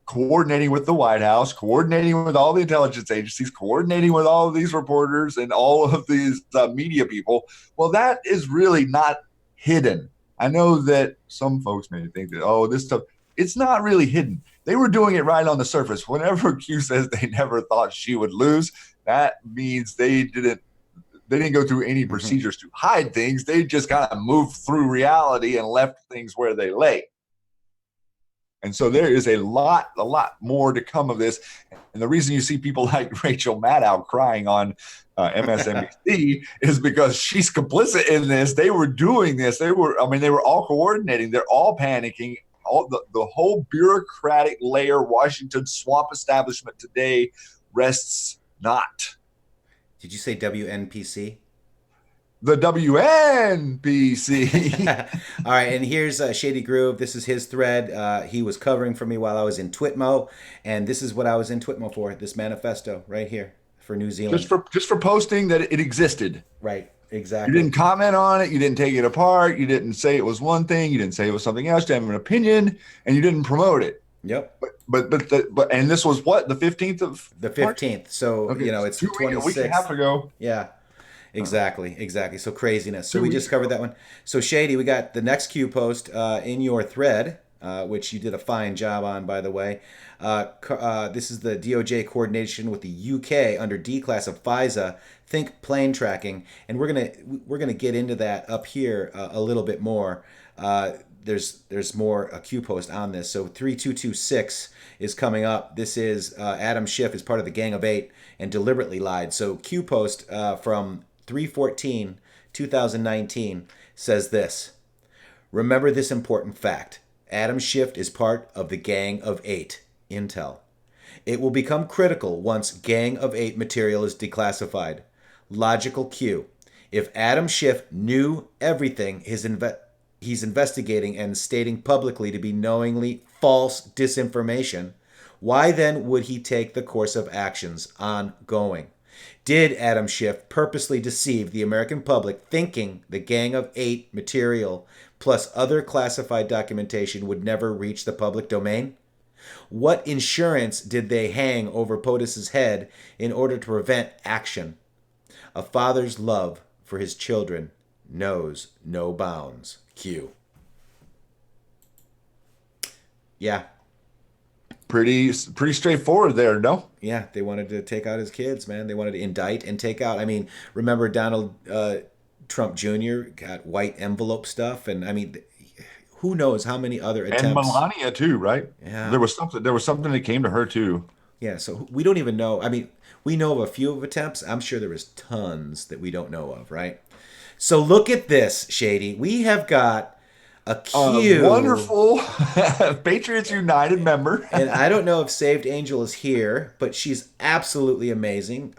coordinating with the White House, coordinating with all the intelligence agencies, coordinating with all of these reporters and all of these media people. Well, that is really not hidden. I know that some folks may think that, oh, this stuff, it's not really hidden. They were doing it right on the surface. Whenever Q says they never thought she would lose, that means they didn't go through any procedures to hide things. They just kind of moved through reality and left things where they lay. And so there is a lot more to come of this. And the reason you see people like Rachel Maddow crying on MSNBC is because she's complicit in this. They were doing this. They were all coordinating. They're all panicking. All the whole bureaucratic layer, Washington swamp establishment today rests not. Did you say WNPC? The WNPC. All right, and here's Shady Groove. This is his thread. He was covering for me while I was in Twitmo, and this is what I was in Twitmo for, this manifesto right here for New Zealand. Just for posting that it existed. Right, exactly. You didn't comment on it. You didn't take it apart. You didn't say it was one thing. You didn't say it was something else. You didn't have an opinion, and you didn't promote it. Yep. But and this was what, the 15th of the 15th. So okay. It's 26th. A week and a half ago. Yeah. Exactly. So craziness. So we just covered that one. So Shady, we got the next Q post in your thread, which you did a fine job on, by the way. This is the DOJ coordination with the UK under D class of FISA. Think plane tracking, and we're gonna get into that up here a little bit more. There's more a Q post on this. So 3226 is coming up. This is Adam Schiff is part of the Gang of Eight and deliberately lied. So Q post from 3/14/2019 says this: remember this important fact. Adam Schiff is part of the Gang of Eight. Intel. It will become critical once Gang of 8 material is declassified. Logical Q. If Adam Schiff knew everything he's investigating and stating publicly to be knowingly false disinformation, why then would he take the course of actions ongoing? Did Adam Schiff purposely deceive the American public thinking the Gang of 8 material plus other classified documentation would never reach the public domain? What insurance did they hang over POTUS's head in order to prevent action? A father's love for his children knows no bounds. Q. Yeah. Pretty straightforward there, no? Yeah, they wanted to take out his kids, man. They wanted to indict and take out. I mean, remember Donald Trump Jr. got white envelope stuff, and I mean, who knows how many other attempts. And Melania too, right? Yeah. There was something that came to her too. Yeah, so we don't even know. I mean, we know of a few of attempts. I'm sure there was tons that we don't know of, right? So look at this, Shady. We have got a Q. Wonderful Patriots United member. And I don't know if Saved Angel is here, but she's absolutely amazing.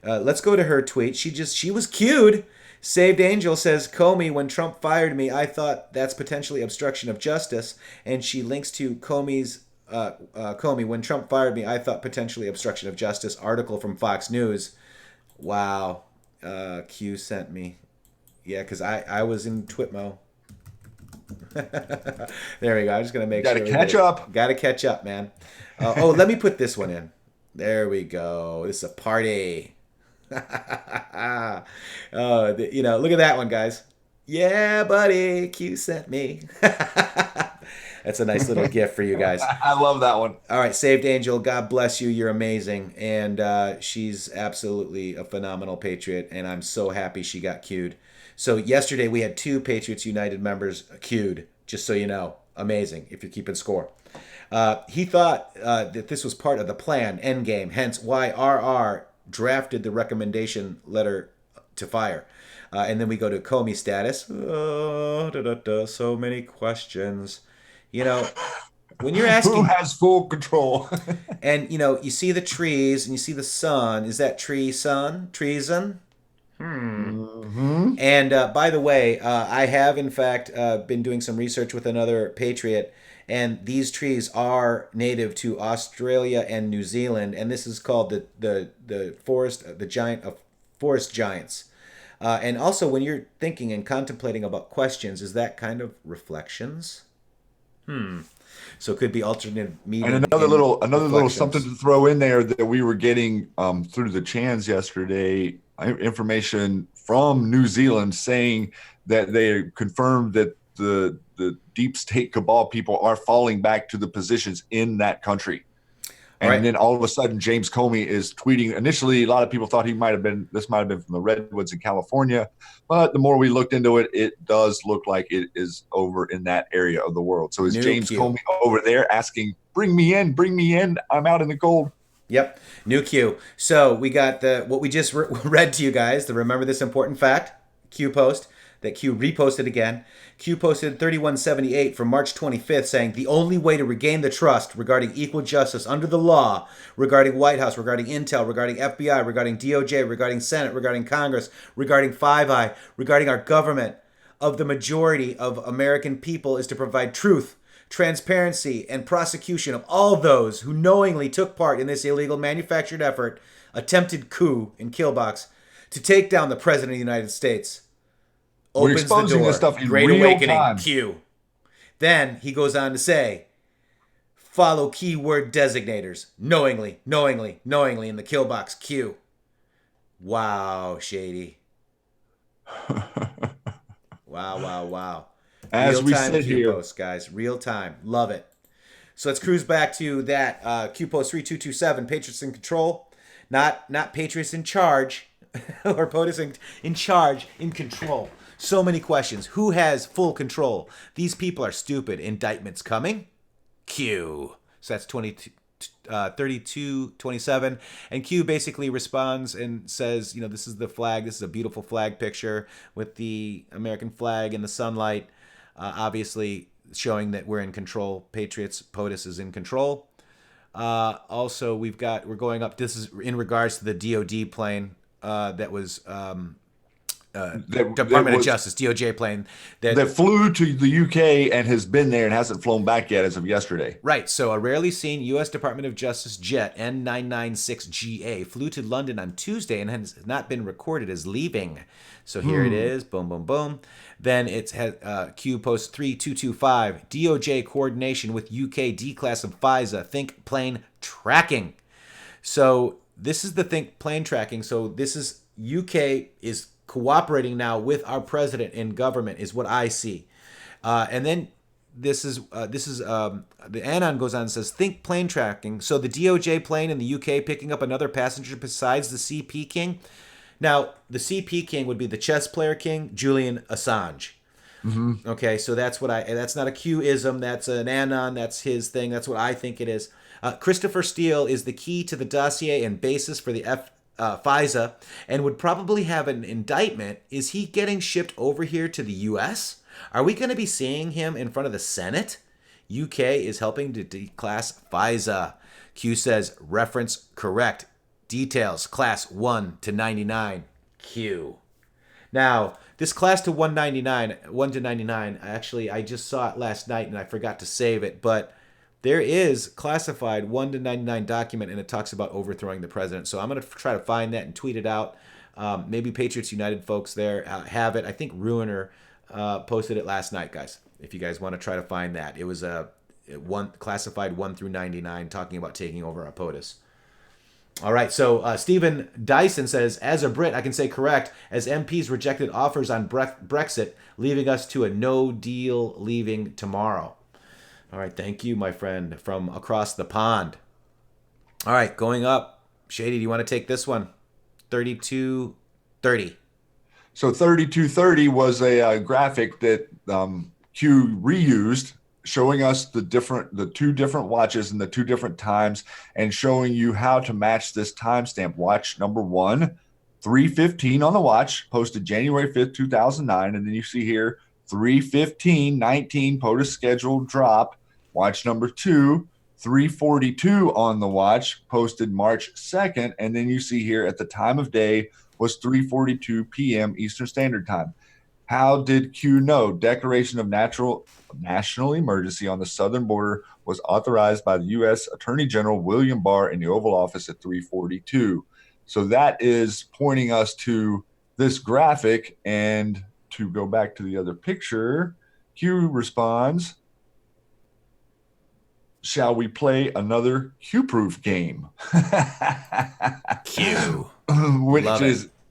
Let's go to her tweet. She was cued. Saved Angel says, Comey, when Trump fired me, I thought that's potentially obstruction of justice. And she links to Comey's, Comey, when Trump fired me, I thought potentially obstruction of justice article from Fox News. Wow. Q sent me. Yeah, because I was in Twitmo. There we go. I'm just going to make sure. Gotta catch up. Gotta catch up, man. Let me put this one in. There we go. This is a party. Look at that one, guys. Yeah, buddy. Q sent me. That's a nice little gift for you guys. I love that one. All right, Saved Angel, God bless you. You're amazing. And she's absolutely a phenomenal Patriot, and I'm so happy she got cued. So yesterday we had 2 Patriots United members cued, just so you know. Amazing, if you're keeping score. He thought that this was part of the plan, endgame, hence why RR drafted the recommendation letter to fire. And then we go to Comey status. So many questions. You know, when you're asking... Who has full control? And, you see the trees and you see the sun. Is that sun? Treason? Mm-hmm. And by the way, I have in fact been doing some research with another Patriot, and these trees are native to Australia and New Zealand, and this is called the forest, the giant of forest giants. And also, when you're thinking and contemplating about questions, is that kind of reflections? So it could be alternate meaning. And another little something to throw in there that we were getting through the chans yesterday. Information from New Zealand saying that they confirmed that the deep state cabal people are falling back to the positions in that country. And then all of a sudden, James Comey is tweeting. Initially, a lot of people thought this might have been from the Redwoods in California. But the more we looked into it, it does look like it is over in that area of the world. So is James Comey over there asking, bring me in, I'm out in the cold. Yep, new Q. So we got what we just read to you guys, the Remember This Important Fact Q post that Q reposted again. Q posted 3178 from March 25th saying, the only way to regain the trust regarding equal justice under the law, regarding White House, regarding Intel, regarding FBI, regarding DOJ, regarding Senate, regarding Congress, regarding Five Eye, regarding our government of the majority of American people is to provide truth, transparency, and prosecution of all those who knowingly took part in this illegal manufactured effort, attempted coup in Killbox, to take down the President of the United States. We're exposing this stuff in Great real Awakening, time. Q. Then he goes on to say, follow keyword designators, knowingly in the Killbox, Q. Wow, Shady. Wow. As we sit here, Post, guys, real time, love it. So let's cruise back to that Q post 3227. Patriots in control, not Patriots in charge, or POTUS in charge, in control. So many questions. Who has full control? These people are stupid. Indictments coming. Q. So that's 3227. And Q basically responds and says, this is the flag. This is a beautiful flag picture with the American flag in the sunlight. Obviously showing that we're in control. Patriots, POTUS is in control. Also, we're going up. This is in regards to the DoD plane that was Department of Justice, DOJ plane that flew to the UK and has been there and hasn't flown back yet as of yesterday. Right. So a rarely seen U.S. Department of Justice jet N996GA flew to London on Tuesday and has not been recorded as leaving. So here it is. Boom, boom, boom. Then it's Q post 3225. DOJ coordination with UK D-class of FISA. Think plane tracking. So this is the think plane tracking. So this is UK is cooperating now with our president in government is what I see. And then this is the Anon goes on and says, think plane tracking. So the DOJ plane in the UK picking up another passenger besides the CP King. Now, the CP King would be the chess player king, Julian Assange. Mm-hmm. Okay, so that's not a Q-ism. That's an Anon. That's his thing. That's what I think it is. Christopher Steele is the key to the dossier and basis for the FISA and would probably have an indictment. Is he getting shipped over here to the U.S.? Are we going to be seeing him in front of the Senate? UK is helping to declass FISA. Q says, reference correct. Details, class 1 to 99. Q. Now, this class to 199, 1 to 99, actually, I just saw it last night and I forgot to save it, but there is classified 1 to 99 document, and it talks about overthrowing the president. So I'm going to try to find that and tweet it out. Maybe Patriots United folks there have it. I think Ruiner posted it last night, guys. If you guys want to try to find that. It was classified 1 through 99, talking about taking over POTUS. All right, so Stephen Dyson says, as a Brit, I can say correct, as MPs rejected offers on Brexit, leaving us to a no-deal leaving tomorrow. All right, thank you, my friend, from across the pond. All right, going up. Shady, do you want to take this one? 3230. So 3230 was a graphic that Q reused, showing us the two different watches and the two different times, and showing you how to match this timestamp. Watch number 1, 3:15 on the watch, posted January 5th, 2009, and then you see here 3:15:19 POTUS scheduled drop. Watch number 2, 3:42 on the watch, posted March 2nd, and then you see here at the time of day was 3:42 p.m. Eastern Standard Time. How did Q know? Declaration of national emergency on the southern border was authorized by the U.S. Attorney General William Barr in the Oval Office at 3:42. So that is pointing us to this graphic. And to go back to the other picture, Q responds, shall we play another Q-proof game? Q.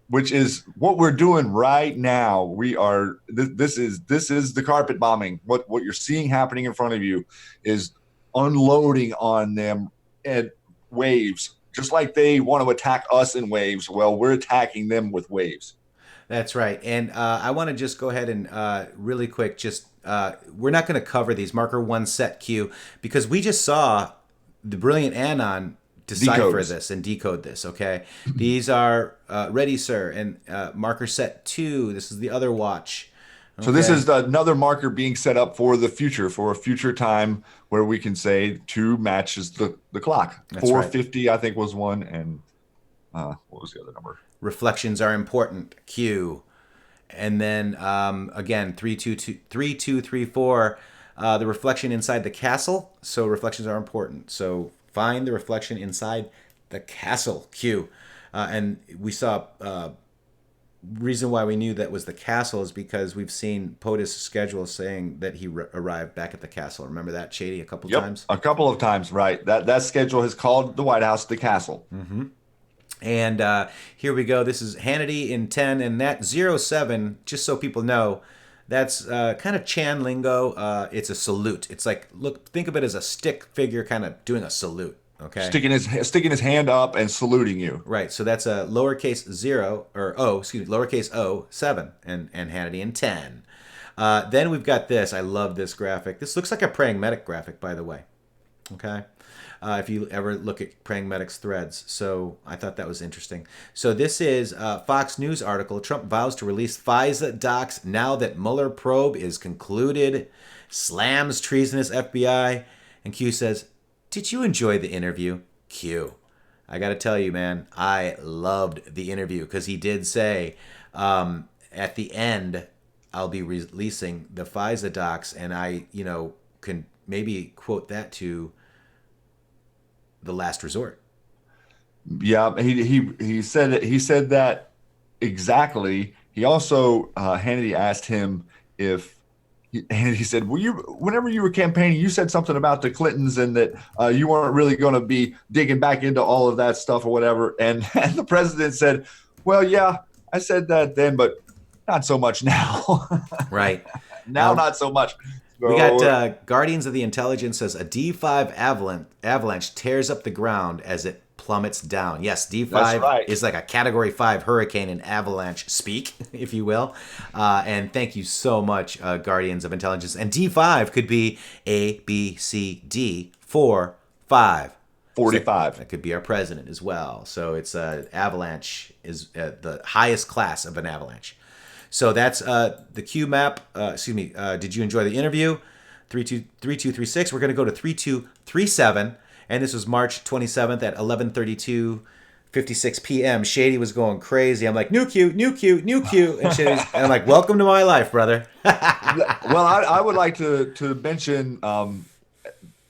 Which is what we're doing right now. We are this is the carpet bombing. What you're seeing happening in front of you is unloading on them at waves, just like they want to attack us in waves. Well, we're attacking them with waves. That's right. And I want to just go ahead and really quick, we're not going to cover these marker 1 set Q because we just saw the brilliant Anon decipher this and decode this. Okay, these are ready, sir, and marker set 2. This is the other watch. Okay. So this is another marker being set up for the future, for a future time where we can say 2 matches the clock. 4:50 I think was one, and what was the other number? Reflections are important. Q, and then again 3234. The reflection inside the castle. So reflections are important. So find the reflection inside the castle, Q. And we saw reason why we knew that was the castle is because we've seen POTUS schedule saying that he arrived back at the castle. Remember that, Shady, a couple times? A couple of times, right. That schedule has called the White House the castle. Mm-hmm. And here we go. This is Hannity in 10, and that 07, just so people know, that's kind of Chan lingo. It's a salute. It's like, think of it as a stick figure kind of doing a salute. Okay. Sticking his hand up and saluting you. Right. So that's a lowercase lowercase o, 7, and Hannity in 10. Then we've got this. I love this graphic. This looks like a praying medic graphic, by the way. Okay. If you ever look at Praying Medic's threads. So I thought that was interesting. So this is a Fox News article. Trump vows to release FISA docs now that Mueller probe is concluded. Slams treasonous FBI. And Q says, Did you enjoy the interview? Q. I got to tell you, man, I loved the interview because he did say at the end, I'll be releasing the FISA docs, and I, can maybe quote that to the last resort. Yeah, he said that exactly. He also Hannity asked him and he said, "Well, whenever you were campaigning, you said something about the Clintons and that you weren't really going to be digging back into all of that stuff or whatever." And the president said, "Well, yeah, I said that then, but not so much now." Right. Now, not so much. So, we got Guardians of the Intelligence says a D5 avalanche tears up the ground as it plummets down. Yes, D5 is like a Category 5 hurricane and avalanche speak, if you will. And thank you so much, Guardians of Intelligence. And D5 could be A, B, C, D, 4, 5. 45. So that could be our president as well. So it's avalanche is the highest class of an avalanche. So that's the Q map. Did you enjoy the interview? 3236. We're going to go to 3237. And this was March 27th at 11:32:56 p.m. Shady was going crazy. I'm like, new Q. And Shady's, and I'm like, welcome to my life, brother. Well, I would like to mention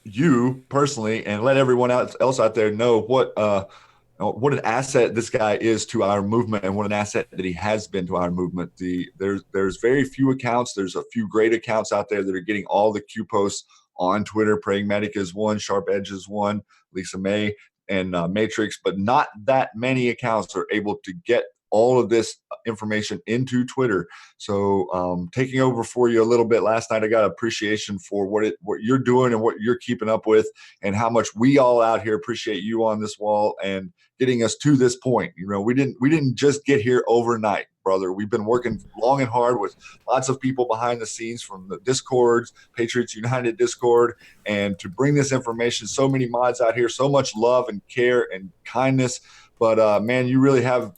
you personally and let everyone else out there know what an asset this guy is to our movement and what an asset that he has been to our movement. There's very few accounts. There's a few great accounts out there that are getting all the Q posts on Twitter. Praying Medic is one, Sharp Edge is one, Lisa May, and Matrixxx, but not that many accounts are able to get all of this information into Twitter. So taking over for you a little bit last night, I got appreciation for what you're doing and what you're keeping up with, and how much we all out here appreciate you on this wall and getting us to this point. We didn't just get here overnight, brother. We've been working long and hard with lots of people behind the scenes from the Discords, Patriots United Discord, and to bring this information. So many mods out here, so much love and care and kindness. But man, you really have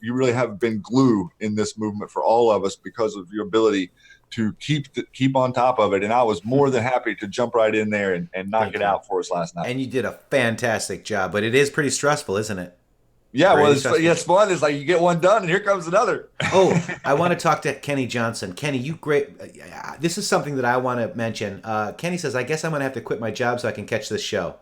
been glue in this movement for all of us because of your ability to keep on top of it. And I was more than happy to jump right in there and knock it out for us last night. And you did a fantastic job, but it is pretty stressful, isn't it? Yeah, well, it's fun. It's like you get one done and here comes another. Oh, I want to talk to Kenny Johnson. Kenny, you great. This is something that I want to mention. Kenny says, I guess I'm going to have to quit my job so I can catch this show.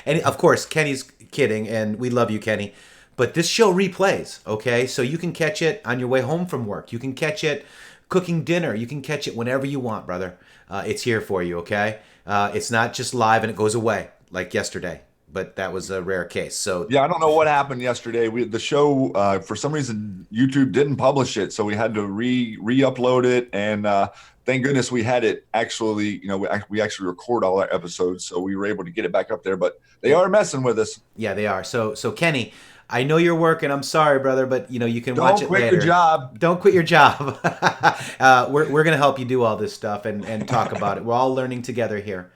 And of course, Kenny's kidding, and we love you, Kenny. But this show replays, okay? So you can catch it on your way home from work. You can catch it cooking dinner. You can catch it whenever you want, brother. It's here for you, okay? It's not just live and it goes away like yesterday. But that was a rare case. So yeah, I don't know what happened yesterday. The show, for some reason, YouTube didn't publish it, so we had to re-upload it. And thank goodness we had it actually. We actually record all our episodes, so we were able to get it back up there. But they are messing with us. Yeah, they are. So Kenny, I know you're working. I'm sorry, brother, but you can watch it later. Don't quit your job. Don't quit your job. We're gonna help you do all this stuff and talk about it. We're all learning together here.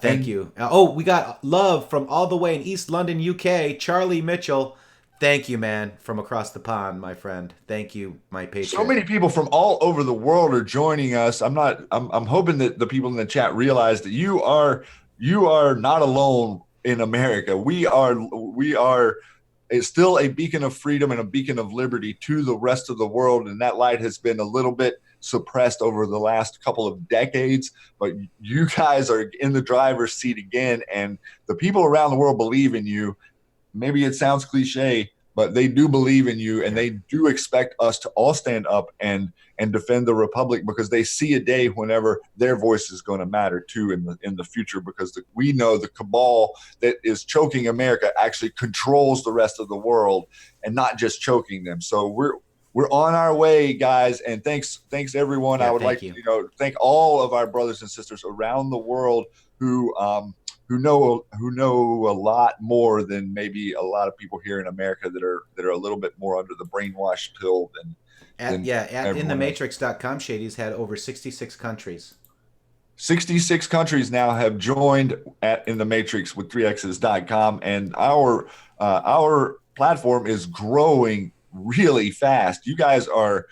Thank you. We got love from all the way in East London, UK. Charlie Mitchell. Thank you, man, from across the pond, my friend. Thank you, my patriot. So many people from all over the world are joining us. I'm hoping that the people in the chat realize that you are not alone in America. We are still a beacon of freedom and a beacon of liberty to the rest of the world, and that light has been a little bit suppressed over the last couple of decades, but you guys are in the driver's seat again, and the people around the world believe in you. Maybe it sounds cliche, but they do believe in you, and they do expect us to all stand up and defend the republic, because they see a day whenever their voice is going to matter too in the future, because we know the cabal that is choking America actually controls the rest of the world and not just choking them. So we're on our way, guys, and thanks everyone. I would like to thank all of our brothers and sisters around the world who know a lot more than maybe a lot of people here in America that are a little bit more under the brainwash pill than intheMatrixxx.com. Shady's had over 66 countries. 66 countries now have joined at intheMatrixxx with 3x's.com, and our platform is growing really fast. You guys are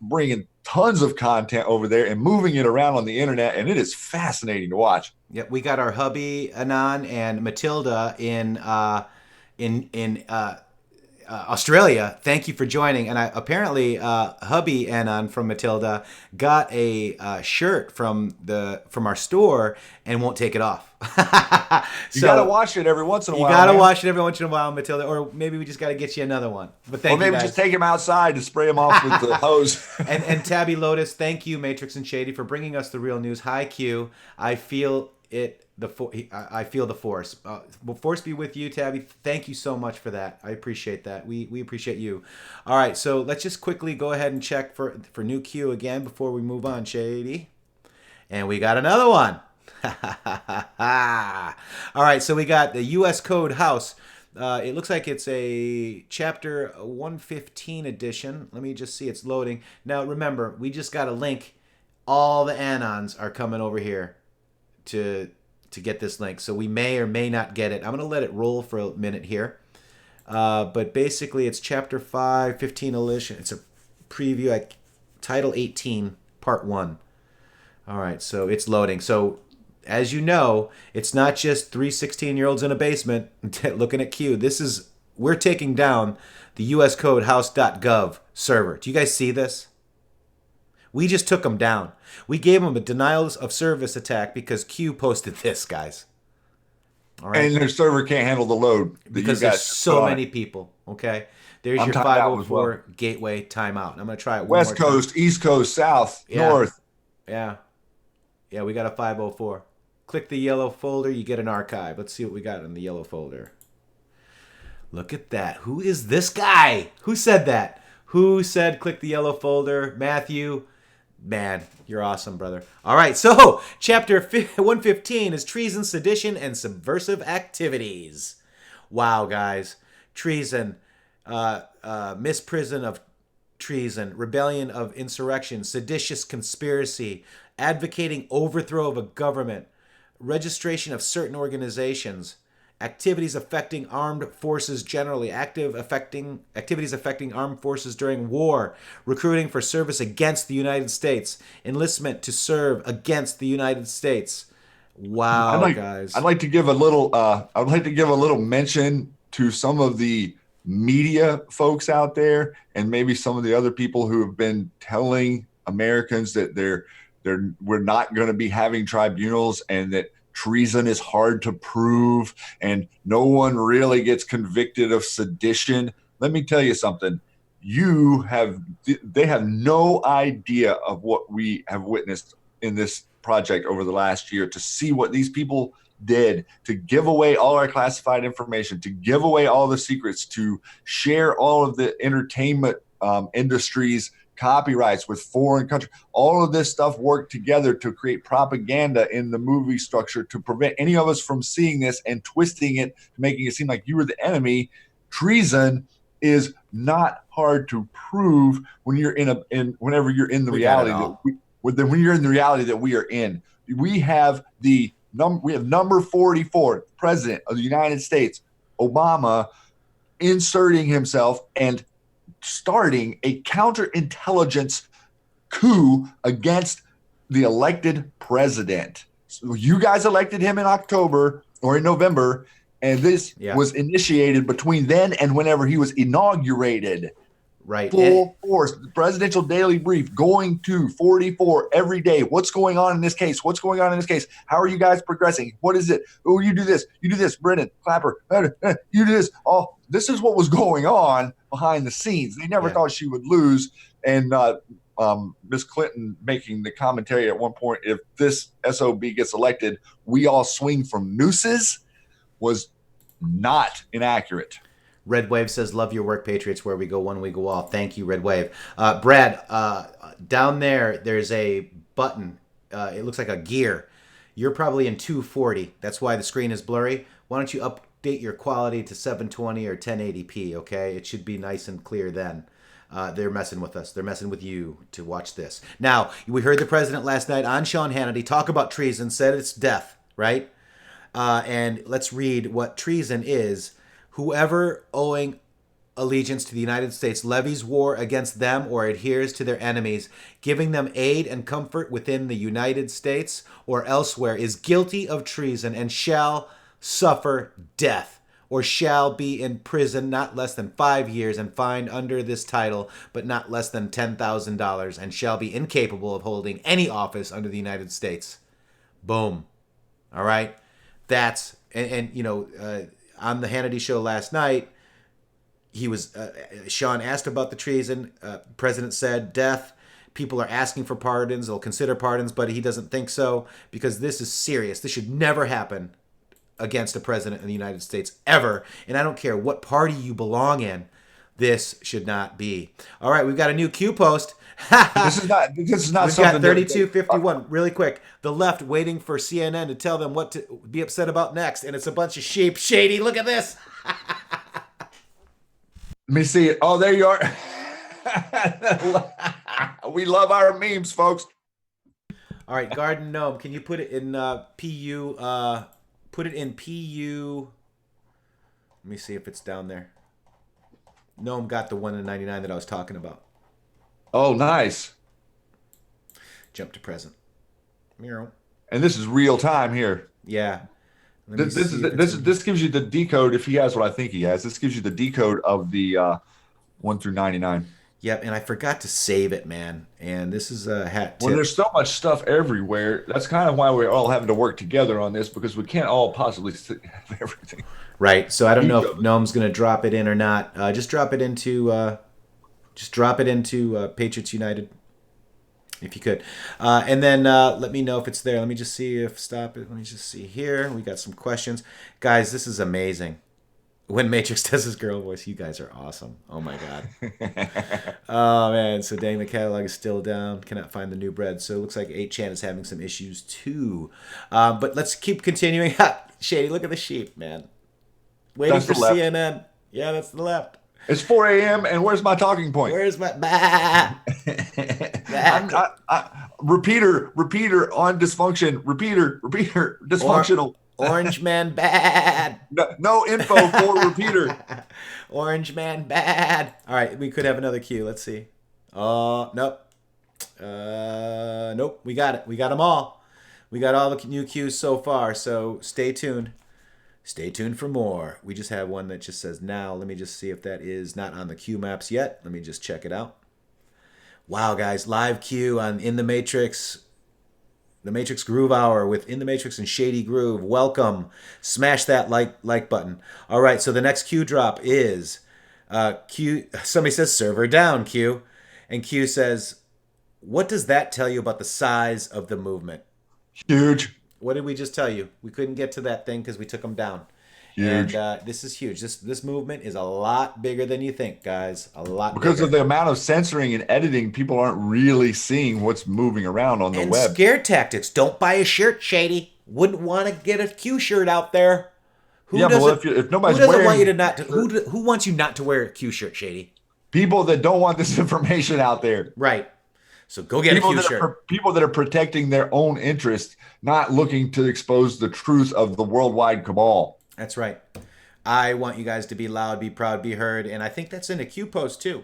bringing tons of content over there and moving it around on the internet, and it is fascinating to watch. Yep, we got our hubby Anan and Matilda in Australia. Thank you for joining. And apparently, hubby Anan from Matilda got a shirt from our store and won't take it off. You gotta wash it every once in a while. You gotta wash it every once in a while, Matilda. Or maybe we just gotta get you another one. But thank you, guys. Just take him outside to spray him off with the hose. and Tabby Lotus, thank you, Matrixxx and Shady, for bringing us the real news. Hi, Q. I feel it. I feel the force. Will force be with you, Tabby. Thank you so much for that. I appreciate that. We appreciate you. All right, so let's just quickly go ahead and check for new Q again before we move on, Shady. And we got another one. All right, so we got the U.S. Code House. It looks like it's a Chapter 115 edition. Let me just see. It's loading. Now, remember, we just got a link. All the Anons are coming over here to get this link. So we may or may not get it. I'm going to let it roll for a minute here. But basically, it's Chapter 5, 15 edition. It's a preview, Title 18, Part 1. All right, so it's loading. So, as you know, it's not just 3 16-year-olds in a basement looking at Q. We're taking down the uscodehouse.gov server. Do you guys see this? We just took them down. We gave them a denials of service attack because Q posted this, guys. All right. And their server can't handle the load. Because there's so many people, okay? There's your 504 gateway timeout. I'm going to try it one West more Coast, time. East Coast, South, North. Yeah. Yeah, we got a 504. Click the yellow folder, you get an archive. Let's see what we got in the yellow folder. Look at that. Who is this guy? Who said that? Who said click the yellow folder? Matthew. Man, you're awesome, brother. All right, so Chapter 115 is treason, sedition, and subversive activities. Wow, guys. Treason, misprision of treason, rebellion of insurrection, seditious conspiracy, advocating overthrow of a government, registration of certain organizations, activities affecting armed forces generally, activities affecting armed forces during war, recruiting for service against the United States, enlistment to serve against the United States. Wow, guys! I'd like to give a little mention to some of the media folks out there, and maybe some of the other people who have been telling Americans that we're not going to be having tribunals, and that treason is hard to prove, and no one really gets convicted of sedition. Let me tell you something. They have no idea of what we have witnessed in this project over the last year, to see what these people did, to give away all our classified information, to give away all the secrets, to share all of the entertainment industries copyrights with foreign countries. All of this stuff worked together to create propaganda in the movie structure to prevent any of us from seeing this and twisting it, making it seem like you were the enemy. Treason is not hard to prove when you're whenever you're in the reality when you're in the reality that we are in. We have number 44, President of the United States, Obama, inserting himself and starting a counterintelligence coup against the elected president. So you guys elected him in October or in November, and this was initiated between then and whenever he was inaugurated. Right. Full force, the presidential daily brief, going to 44 every day. What's going on in this case? What's going on in this case? How are you guys progressing? What is it? Oh, you do this, Brennan, Clapper, you do this. Oh, this is what was going on behind the scenes. They never thought she would lose. And Miss Clinton making the commentary at one point, if this SOB gets elected, we all swing from nooses, was not inaccurate. Red Wave says, love your work, Patriots. Where we go, one we go all. Thank you, Red Wave. Brad, down there's a button. It looks like a gear. You're probably in 240. That's why the screen is blurry. Why don't you update your quality to 720 or 1080p, okay? It should be nice and clear then. They're messing with us. They're messing with you to watch this. Now, we heard the president last night on Sean Hannity talk about treason, said it's death, right? And let's read what treason is. Whoever owing allegiance to the United States, levies war against them, or adheres to their enemies, giving them aid and comfort within the United States or elsewhere, is guilty of treason and shall suffer death, or shall be in prison not less than 5 years and fined under this title, but not less than $10,000, and shall be incapable of holding any office under the United States. Boom. All right. That's, and you know, on the Hannity show last night, he was, Sean asked about the treason. President said death. People are asking for pardons. They'll consider pardons, but he doesn't think so because this is serious. This should never happen against a president in the United States ever. And I don't care what party you belong in. This should not be. All right, we've got a new Q post. This is not We've something got 3251 really quick. The left waiting for CNN to tell them what to be upset about next, and it's a bunch of sheep. Shady, look at this. Let me see it. Oh, there you are. We love our memes, folks. All right, Garden Gnome, can you put it in PU? Put it in PU. Let me see if it's down there. Gnome got the 1 in 99 that I was talking about. Oh, nice. Jump to present. Meow. And this is real time here. Yeah. This gives you the decode if he has what I think he has. This gives you the decode of the 1 through 99. Yep, and I forgot to save it, man. And this is a hat tip. Well, there's so much stuff everywhere. That's kind of why we're all having to work together on this, because we can't all possibly have everything. Right. So I don't know if Gnome's going to drop it in or not. Just drop it into Patriots United, if you could. And then let me know if it's there. Let me just see if stop it. Let me just see here. We got some questions. Guys, this is amazing. When Matrixxx does his girl voice, you guys are awesome. Oh, my God. Oh, man. So, dang, the catalog is still down. Cannot find the new bread. So, it looks like 8chan is having some issues, too. But let's keep continuing. Shady, look at the sheep, man. Waiting for CNN. Yeah, that's the left. It's 4 a.m. and where's my talking point? Where's my... Repeater on dysfunction. Repeater, dysfunctional. Orange man bad. No info for repeater. Orange man bad. All right, we could have another Q. Let's see. Nope. Nope. We got it. We got them all. We got all the new Qs so far. So stay tuned. Stay tuned for more. We just have one that just says now. Let me just see if that is not on the Q maps yet. Let me just check it out. Wow, guys. Live Q on intheMatrixxx. The Matrixxx Grooove Hour with intheMatrixxx and Shady Groove. Welcome. Smash that like button. All right, so the next Q drop is Q. Somebody says server down, Q. And Q says, what does that tell you about the size of the movement? Huge. What did we just tell you? We couldn't get to that thing because we took them down. Huge. And this is huge. This movement is a lot bigger than you think, guys. A lot because bigger. of the amount of censoring and editing, people aren't really seeing what's moving around on the web. And scare tactics. Don't buy a shirt, Shady. Wouldn't want to get a Q shirt out there. Who if nobody's who doesn't wearing, want you to not? Who wants you not to wear a Q shirt, Shady? People that don't want this information out there. Right. So go get a Q shirt. People that are protecting their own interests, not looking to expose the truth of the worldwide cabal. That's right. I want you guys to be loud, be proud, be heard, and I think that's in a Q post too.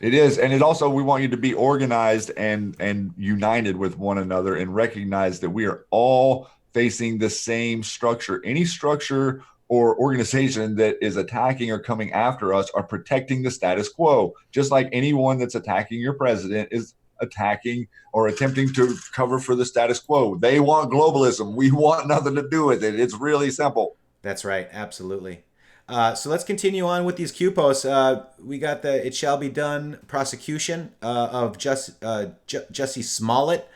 It is, and it also we want you to be organized and united with one another and recognize that we are all facing the same structure. Any structure or organization that is attacking or coming after us are protecting the status quo, just like anyone that's attacking your president is attacking or attempting to cover for the status quo. They want globalism. We want nothing to do with it. It's really simple. That's right. Absolutely. So let's continue on with these Q posts. We got the "It Shall Be Done" prosecution of Jussie Smollett.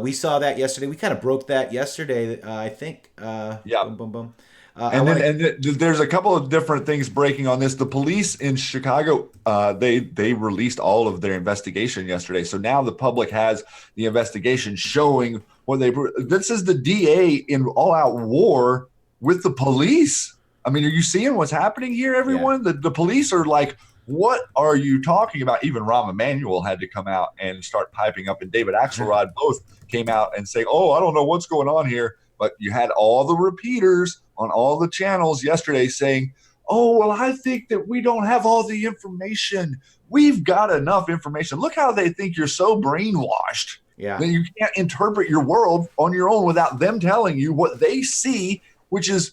We saw that yesterday. We kind of broke that yesterday, I think. Yeah. Boom, boom, boom. There's a couple of different things breaking on this. The police in Chicago, they released all of their investigation yesterday. So now the public has the investigation showing what they. This is the DA in all-out war with the police. I mean, are you seeing what's happening here, everyone? Yeah. The police are like, what are you talking about? Even Rahm Emanuel had to come out and start piping up, and David Axelrod both came out and say, oh, I don't know what's going on here. But you had all the repeaters on all the channels yesterday saying, oh, well, I think that we don't have all the information. We've got enough information. Look how they think you're so brainwashed Yeah. that you can't interpret your world on your own without them telling you what they see, which is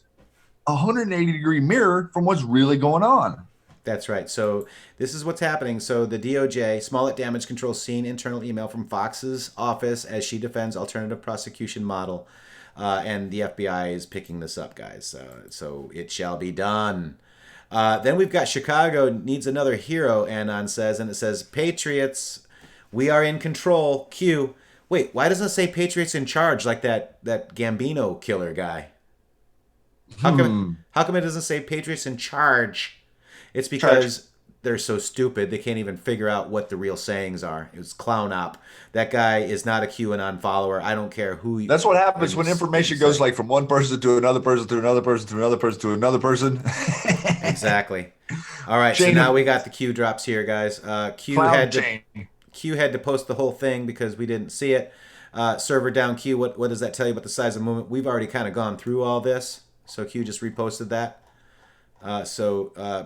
a 180-degree mirror from what's really going on. That's right. So this is what's happening. So the DOJ, Smollett Damage Control, seen internal email from Fox's office as she defends alternative prosecution model. And the FBI is picking this up, guys. So it shall be done. Then we've got Chicago needs another hero, Anon says, and it says, Patriots, we are in control. Q. Wait, why doesn't it say Patriots in charge like that Gambino killer guy? How come it doesn't say Patriots in charge? It's because they're so stupid they can't even figure out what the real sayings are. It was clown op. That guy is not a QAnon follower. I don't care who you... That's what happens when information goes like from one person to another person to another person to another person to another person. Exactly. All right, so now we got the Q drops here, guys. Q had to post the whole thing because we didn't see it. Server down, Q. What does that tell you about the size of the movement? We've already kind of gone through all this, so Q just reposted that.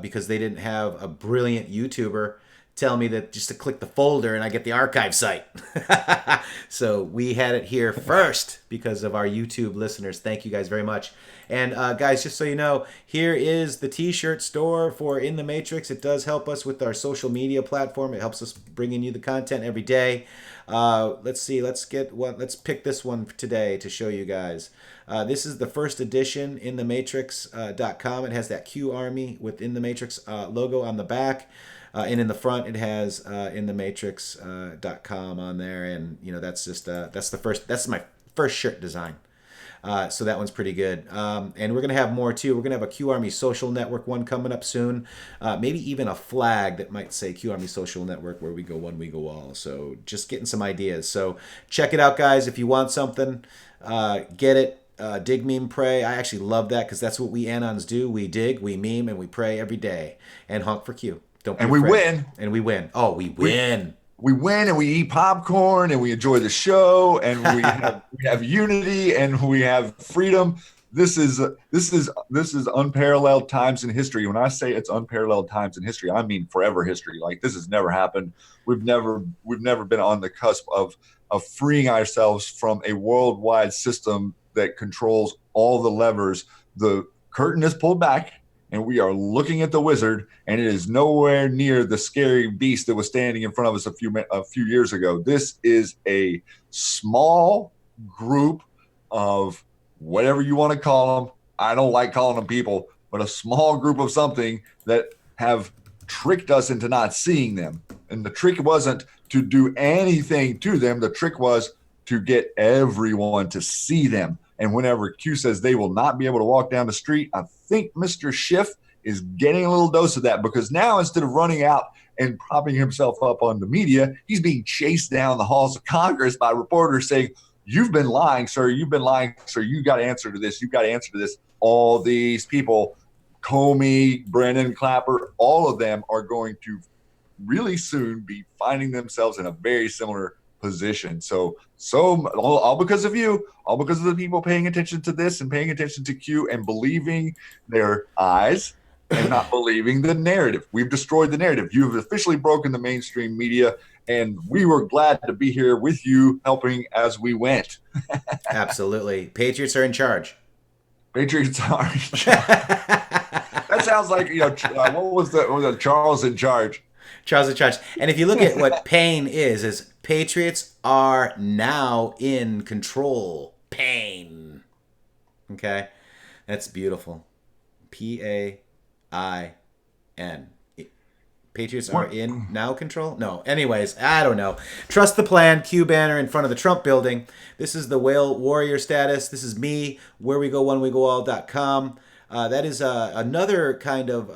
Because they didn't have a brilliant YouTuber tell me that just to click the folder and I get the archive site. So we had it here first because of our YouTube listeners. Thank you guys very much. And guys, just so you know, here is the t-shirt store for In the Matrixx. It does help us with our social media platform. It helps us bringing you the content every day. Let's see. Let's pick this one today to show you guys. This is the first edition, intheMatrixx.com. It has that QArmy with intheMatrixx logo on the back. And in the front, it has intheMatrixx.com on there. And, you know, that's my first shirt design. So that one's pretty good. And we're going to have more, too. We're going to have a QArmy social network one coming up soon. Maybe even a flag that might say QArmy social network, where we go one, we go all. So just getting some ideas. So check it out, guys. If you want something, get it. Dig, meme, pray. I actually love that because that's what we Anons do. We dig, we meme, and we pray every day. And honk for Q. Don't be afraid. We win. And we win. Oh, we win. We win, and we eat popcorn, and we enjoy the show, and we have unity, and we have freedom. This is unparalleled times in history. When I say it's unparalleled times in history, I mean forever history. Like, this has never happened. We've never been on the cusp of freeing ourselves from a worldwide system that controls all the levers. The curtain is pulled back, and we are looking at the wizard, and it is nowhere near the scary beast that was standing in front of us a few years ago. This is a small group of whatever you want to call them. I don't like calling them people, but a small group of something that have tricked us into not seeing them. And the trick wasn't to do anything to them. The trick was to get everyone to see them. And whenever Q says they will not be able to walk down the street, I think Mr. Schiff is getting a little dose of that, because now instead of running out and propping himself up on the media, he's being chased down the halls of Congress by reporters saying, "You've been lying, sir. You've been lying, sir. You got to answer to this. You've got to answer to this." All these people, Comey, Brennan, Clapper, all of them are going to really soon be finding themselves in a very similar position. So all because of you, all because of the people paying attention to this and paying attention to Q and believing their eyes and not believing the narrative. We've destroyed the narrative. You have officially broken the mainstream media, and we were glad to be here with you, helping as we went. Absolutely. Patriots are in charge. Patriots are in charge. That sounds like, what was the Charles in charge? Charles in charge. And if you look at what pain is Patriots are now in control. Pain. Okay? That's beautiful. Pain. Patriots are in now control? No. Anyways, I don't know. Trust the plan. Q banner in front of the Trump building. This is the Whale Warrior status. This is me, wherewegoonewegoall.com. That is another kind of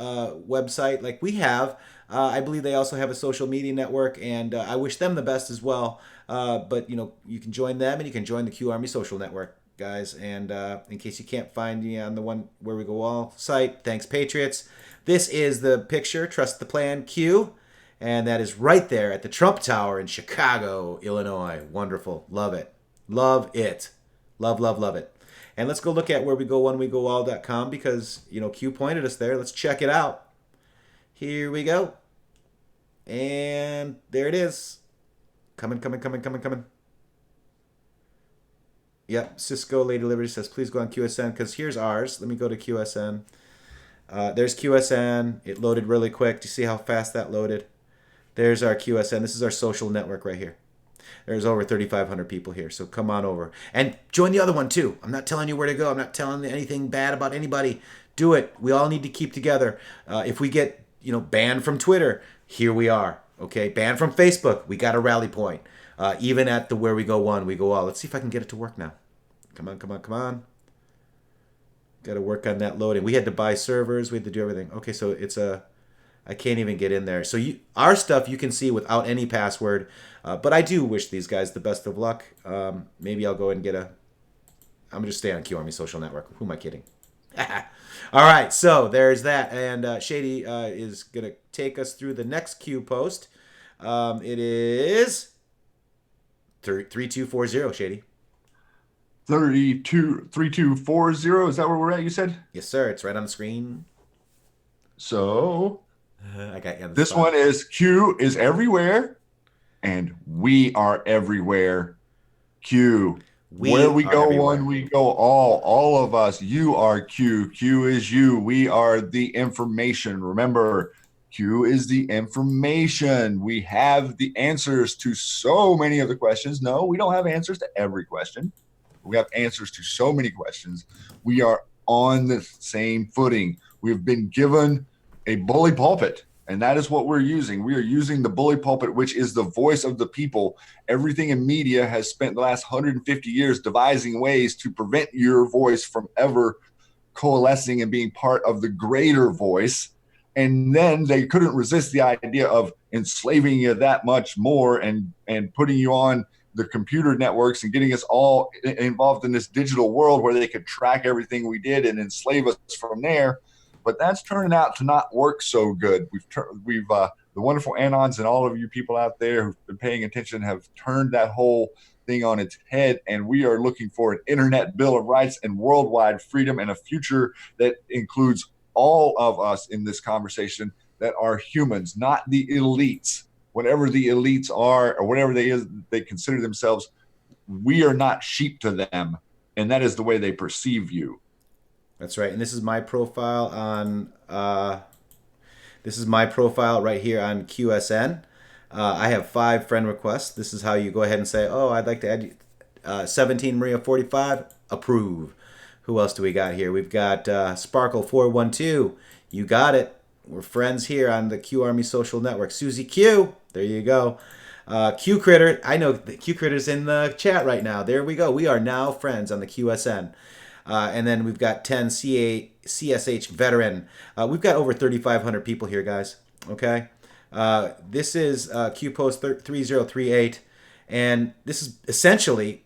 website like we have. I believe they also have a social media network, and I wish them the best as well. But, you can join them, and you can join the QArmy social network, guys. And in case you can't find me on the one Where We Go All site, thanks, Patriots. This is the picture, Trust the Plan Q, and that is right there at the Trump Tower in Chicago, Illinois. Wonderful. Love it. Love it. Love, love, love it. And let's go look at where we go when we go all.com because, Q pointed us there. Let's check it out. Here we go. And there it is. Coming. Yep, Cisco Lady Liberty says, please go on QSN because here's ours. Let me go to QSN. There's QSN. It loaded really quick. Do you see how fast that loaded? There's our QSN. This is our social network right here. There's over 3,500 people here, so come on over. And join the other one, too. I'm not telling you where to go. I'm not telling anything bad about anybody. Do it. We all need to keep together. If we get, banned from Twitter, here we are. Okay, banned from Facebook. We got a rally point. Even at the Where We Go One, We Go All. Let's see if I can get it to work now. Come on. Got to work on that loading. We had to buy servers. We had to do everything. Okay, so it's I can't even get in there. So our stuff you can see without any password. But I do wish these guys the best of luck. Maybe I'll go ahead and I'm going to just stay on QArmy Social Network. Who am I kidding? All right, so there's that. And Shady is going to take us through the next Q post. It is 3240, Shady. 3240, is that where we're at, you said? Yes, sir. It's right on the screen. So I got you on the this spot. one is Q is everywhere, and we are everywhere. Q. Where we go one, we go all of us. You are Q. Q is you. We are the information. Remember, Q is the information. We have the answers to so many of the questions. No, we don't have answers to every question. We have answers to so many questions. We are on the same footing. We've been given a bully pulpit, and that is what we're using. We are using the bully pulpit, which is the voice of the people. Everything in media has spent the last 150 years devising ways to prevent your voice from ever coalescing and being part of the greater voice. And then they couldn't resist the idea of enslaving you that much more and putting you on the computer networks and getting us all involved in this digital world where they could track everything we did and enslave us from there. But that's turning out to not work so good. We've the wonderful Anons and all of you people out there who've been paying attention have turned that whole thing on its head, and we are looking for an internet bill of rights and worldwide freedom and a future that includes all of us in this conversation that are humans, not the elites. Whatever the elites are or whatever they consider themselves, we are not sheep to them, and that is the way they perceive you. That's right. And this is my profile on right here on QSN. I have 5 friend requests. This is how you go ahead and say, oh, I'd like to add you. 17 Maria 45, approve. Who else do we got here? We've got Sparkle 412. You got it. We're friends here on the QArmy social network. Susie Q, there you go. Q Critter, I know the Q Critter's in the chat right now. There we go. We are now friends on the QSN. And then we've got 10 CSH veteran. We've got over 3,500 people here, guys. Okay. This is Q post 3038. And this is essentially,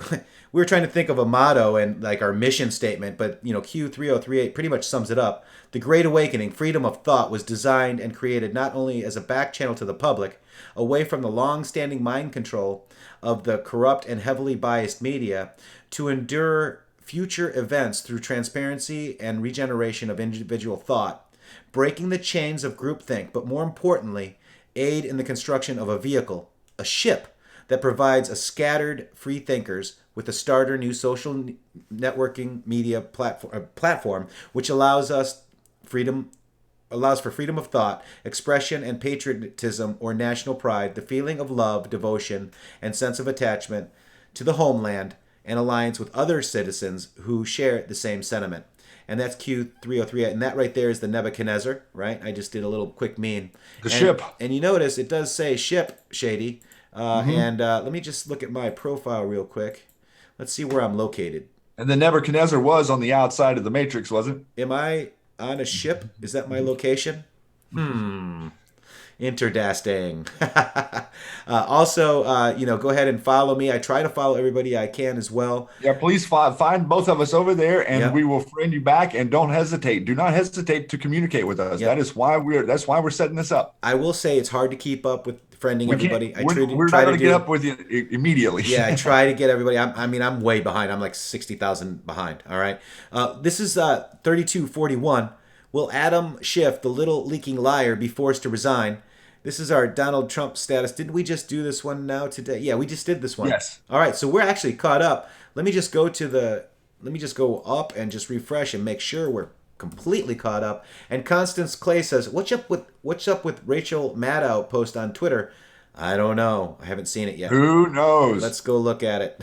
we were trying to think of a motto and like our mission statement, but Q3038 pretty much sums it up. The Great Awakening, freedom of thought, was designed and created not only as a back channel to the public, away from the long-standing mind control of the corrupt and heavily biased media, to endure future events through transparency and regeneration of individual thought, breaking the chains of groupthink, but more importantly, aid in the construction of a vehicle, a ship, that provides a scattered free thinkers with a starter new social networking media platform which allows for freedom of thought, expression, and patriotism or national pride, the feeling of love, devotion, and sense of attachment to the homeland, and alliance with other citizens who share the same sentiment. And that's Q3038, and that right there is the Nebuchadnezzar, right? I just did a little quick meme. Ship. And you notice it does say ship, Shady. And let me just look at my profile real quick. Let's see where I'm located. And the Nebuchadnezzar was on the outside of the Matrixx, wasn't it? Am I on a ship? Is that my location? Interdasting. Also, go ahead and follow me. I try to follow everybody I can as well. Yeah, please find both of us over there, and we will friend you back. And don't hesitate. Do not hesitate to communicate with us. Yep. That's why we're setting this up. I will say it's hard to keep up with friending everybody. We're not going to get up with you immediately. Yeah, I try to get everybody. I'm way behind. I'm like 60,000 behind. All right. This is 3241. Will Adam Schiff, the little leaking liar, be forced to resign? This is our Donald Trump status. Didn't we just do this one now today? Yeah, we just did this one. Yes. All right, so we're actually caught up. Let me just go up and just refresh and make sure we're completely caught up. And Constance Clay says, "What's up with Rachel Maddow post on Twitter?" I don't know. I haven't seen it yet. Who knows? Let's go look at it.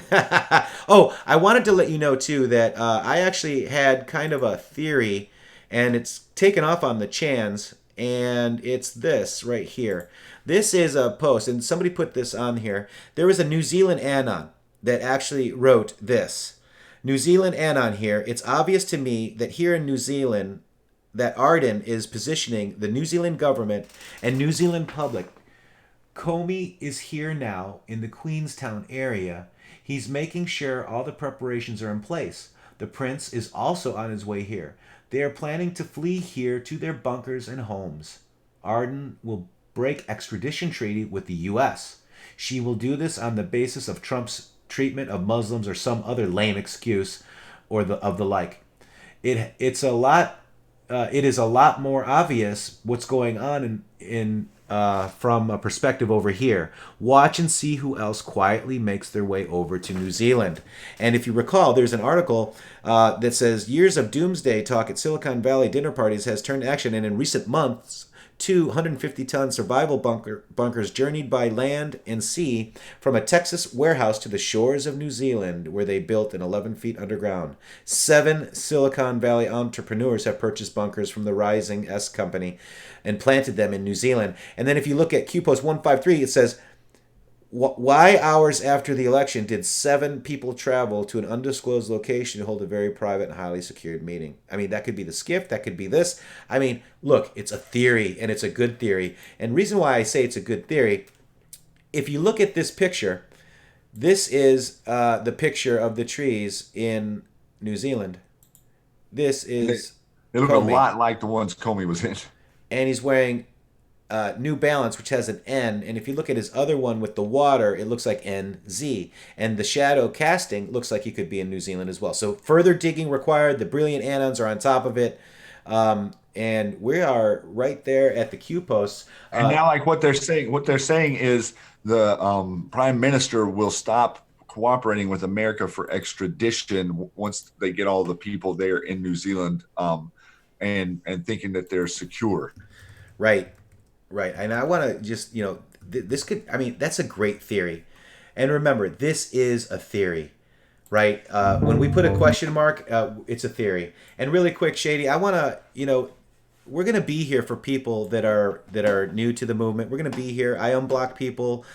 Oh, I wanted to let you know too that I actually had kind of a theory, and it's taken off on the Chans. And it's this right here. This is a post, and somebody put this on here. There was a New Zealand Anon that actually wrote this. New Zealand Anon here. It's obvious to me that here in New Zealand, that Arden is positioning the New Zealand government and New Zealand public. Comey is here now in the Queenstown area. He's making sure all the preparations are in place. The prince is also on his way here. They are planning to flee here to their bunkers and homes. Arden will break extradition treaty with the U.S. She will do this on the basis of Trump's treatment of Muslims or some other lame excuse or of the like. It is a lot more obvious what's going on from a perspective over here. Watch and see who else quietly makes their way over to New Zealand. And if you recall, there's an article that says years of doomsday talk at Silicon Valley dinner parties has turned action, and in recent months, 250-ton survival bunkers journeyed by land and sea from a Texas warehouse to the shores of New Zealand, where they built an 11 feet underground. 7 Silicon Valley entrepreneurs have purchased bunkers from the Rising S Company and planted them in New Zealand. And then if you look at Q Post 153, it says, why hours after the election did 7 people travel to an undisclosed location to hold a very private and highly secured meeting? I mean, that could be the skiff, that could be this. I mean, look, it's a theory, and it's a good theory. And reason why I say it's a good theory, if you look at this picture, this is the picture of the trees in New Zealand. This is They look Comey. A lot like the ones Comey was in. And he's wearing New Balance, which has an N, and if you look at his other one with the water, it looks like NZ, and the shadow casting looks like he could be in New Zealand as well. So further digging required. The brilliant Anons are on top of it, and we are right there at the Q posts. And now, like what they're saying is the prime minister will stop cooperating with America for extradition once they get all the people there in New Zealand, and thinking that they're secure. Right. And I want to just, this could, I mean, that's a great theory. And remember, this is a theory, right? When we put a question mark, it's a theory. And really quick, Shady, I want to, we're going to be here for people that are new to the movement. We're going to be here. I unblock people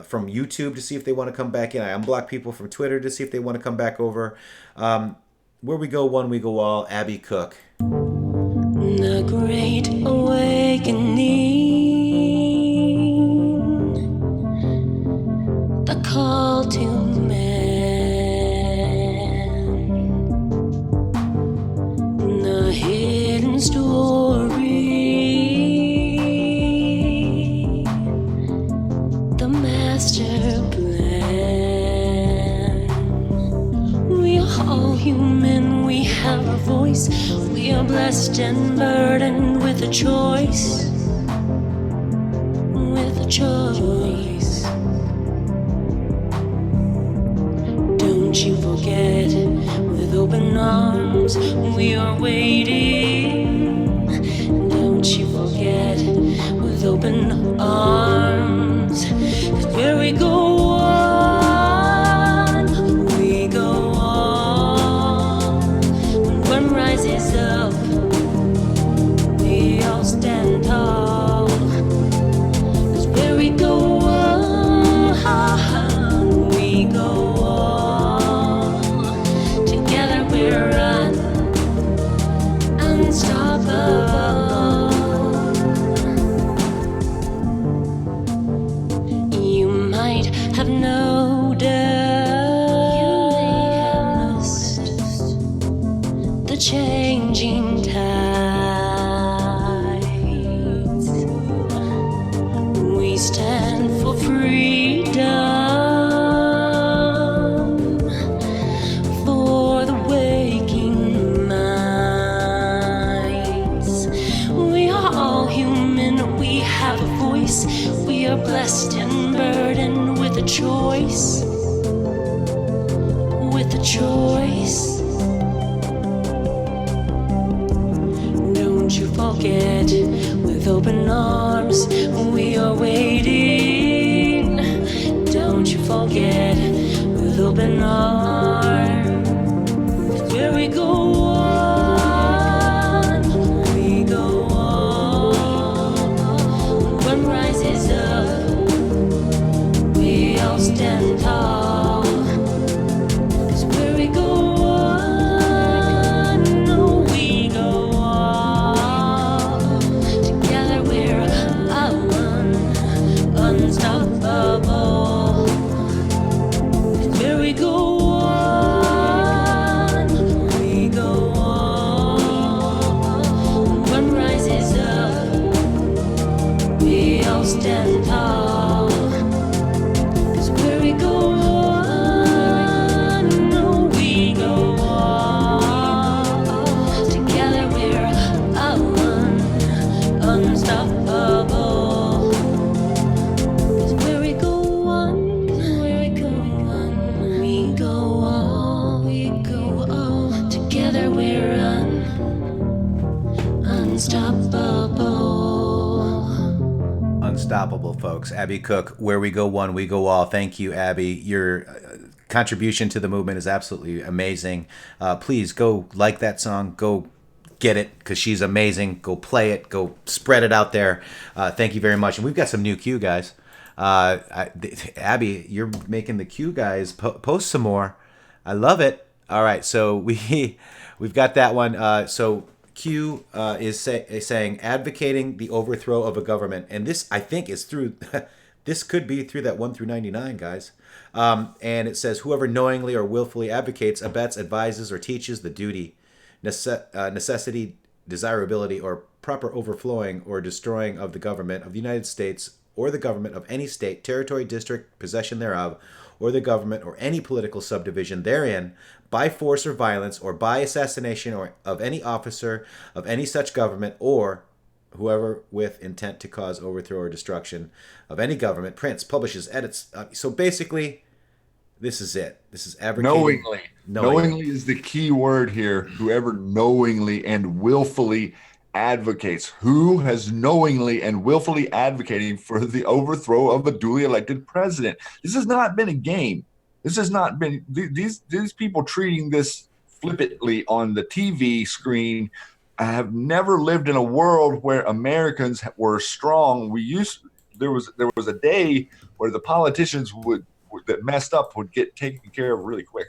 from YouTube to see if they want to come back in. I unblock people from Twitter to see if they want to come back over. Where we go one, we go all. Abby Cook. The Great Awakening, the call to man, the hidden story, the master plan. We are all human, we have a voice. We are blessed and burdened with a choice. With a choice. Don't you forget, with open arms, we are waiting. Don't you forget, with open arms, 'cause where we go on, we go on. When one rises up, we all stand tall. 'Cause where we go on, we go on. Together we're unstoppable. You might have noticed the changing tides. We stand stand for freedom, for the waking minds. We are all human, we have a voice. We are blessed and burdened with a choice. With a choice. Don't you forget, with open arms, we are waiting. Don't you forget, with open arms, where we go on, we go on. One rises up, we all stand tall. 'Cause where we go on, no, we go on. Together we're unstoppable. 'Cause where we go on, we go on. One rises up, we all stand tall. 'Cause where we go on, no, we go on. Together we're unstoppable. 'Cause where we go on, where we go on, we go on, we go on. Together we're unstoppable. Unstoppable, folks. Abby Cook, Where We Go One, We Go All. Thank you, Abby. Your contribution to the movement is absolutely amazing. Please go like that song. Go get it, because she's amazing. Go play it. Go spread it out there. Thank you very much. And we've got some new Q guys. Abby, you're making the Q guys post some more. I love it. All right, so we've got that one. So Q is saying advocating the overthrow of a government, and this I think is through. This could be through that 1 through 99, guys. And it says whoever knowingly or willfully advocates, abets, advises, or teaches the duty, necessity, desirability, or proper overflowing or destroying of the government of the United States or the government of any state, territory, district, possession thereof, or the government or any political subdivision therein, by force or violence, or by assassination or of any officer of any such government, or whoever with intent to cause overthrow or destruction of any government, prints, publishes, edits. So basically, this is it. This is advocating. Knowingly is the key word here. Whoever knowingly and willfully advocates. Who has knowingly and willfully advocating for the overthrow of a duly elected president? This has not been a game. This has not been these people treating this flippantly on the TV screen. I have never lived in a world where Americans were strong. There was a day where the politicians that messed up would get taken care of really quick.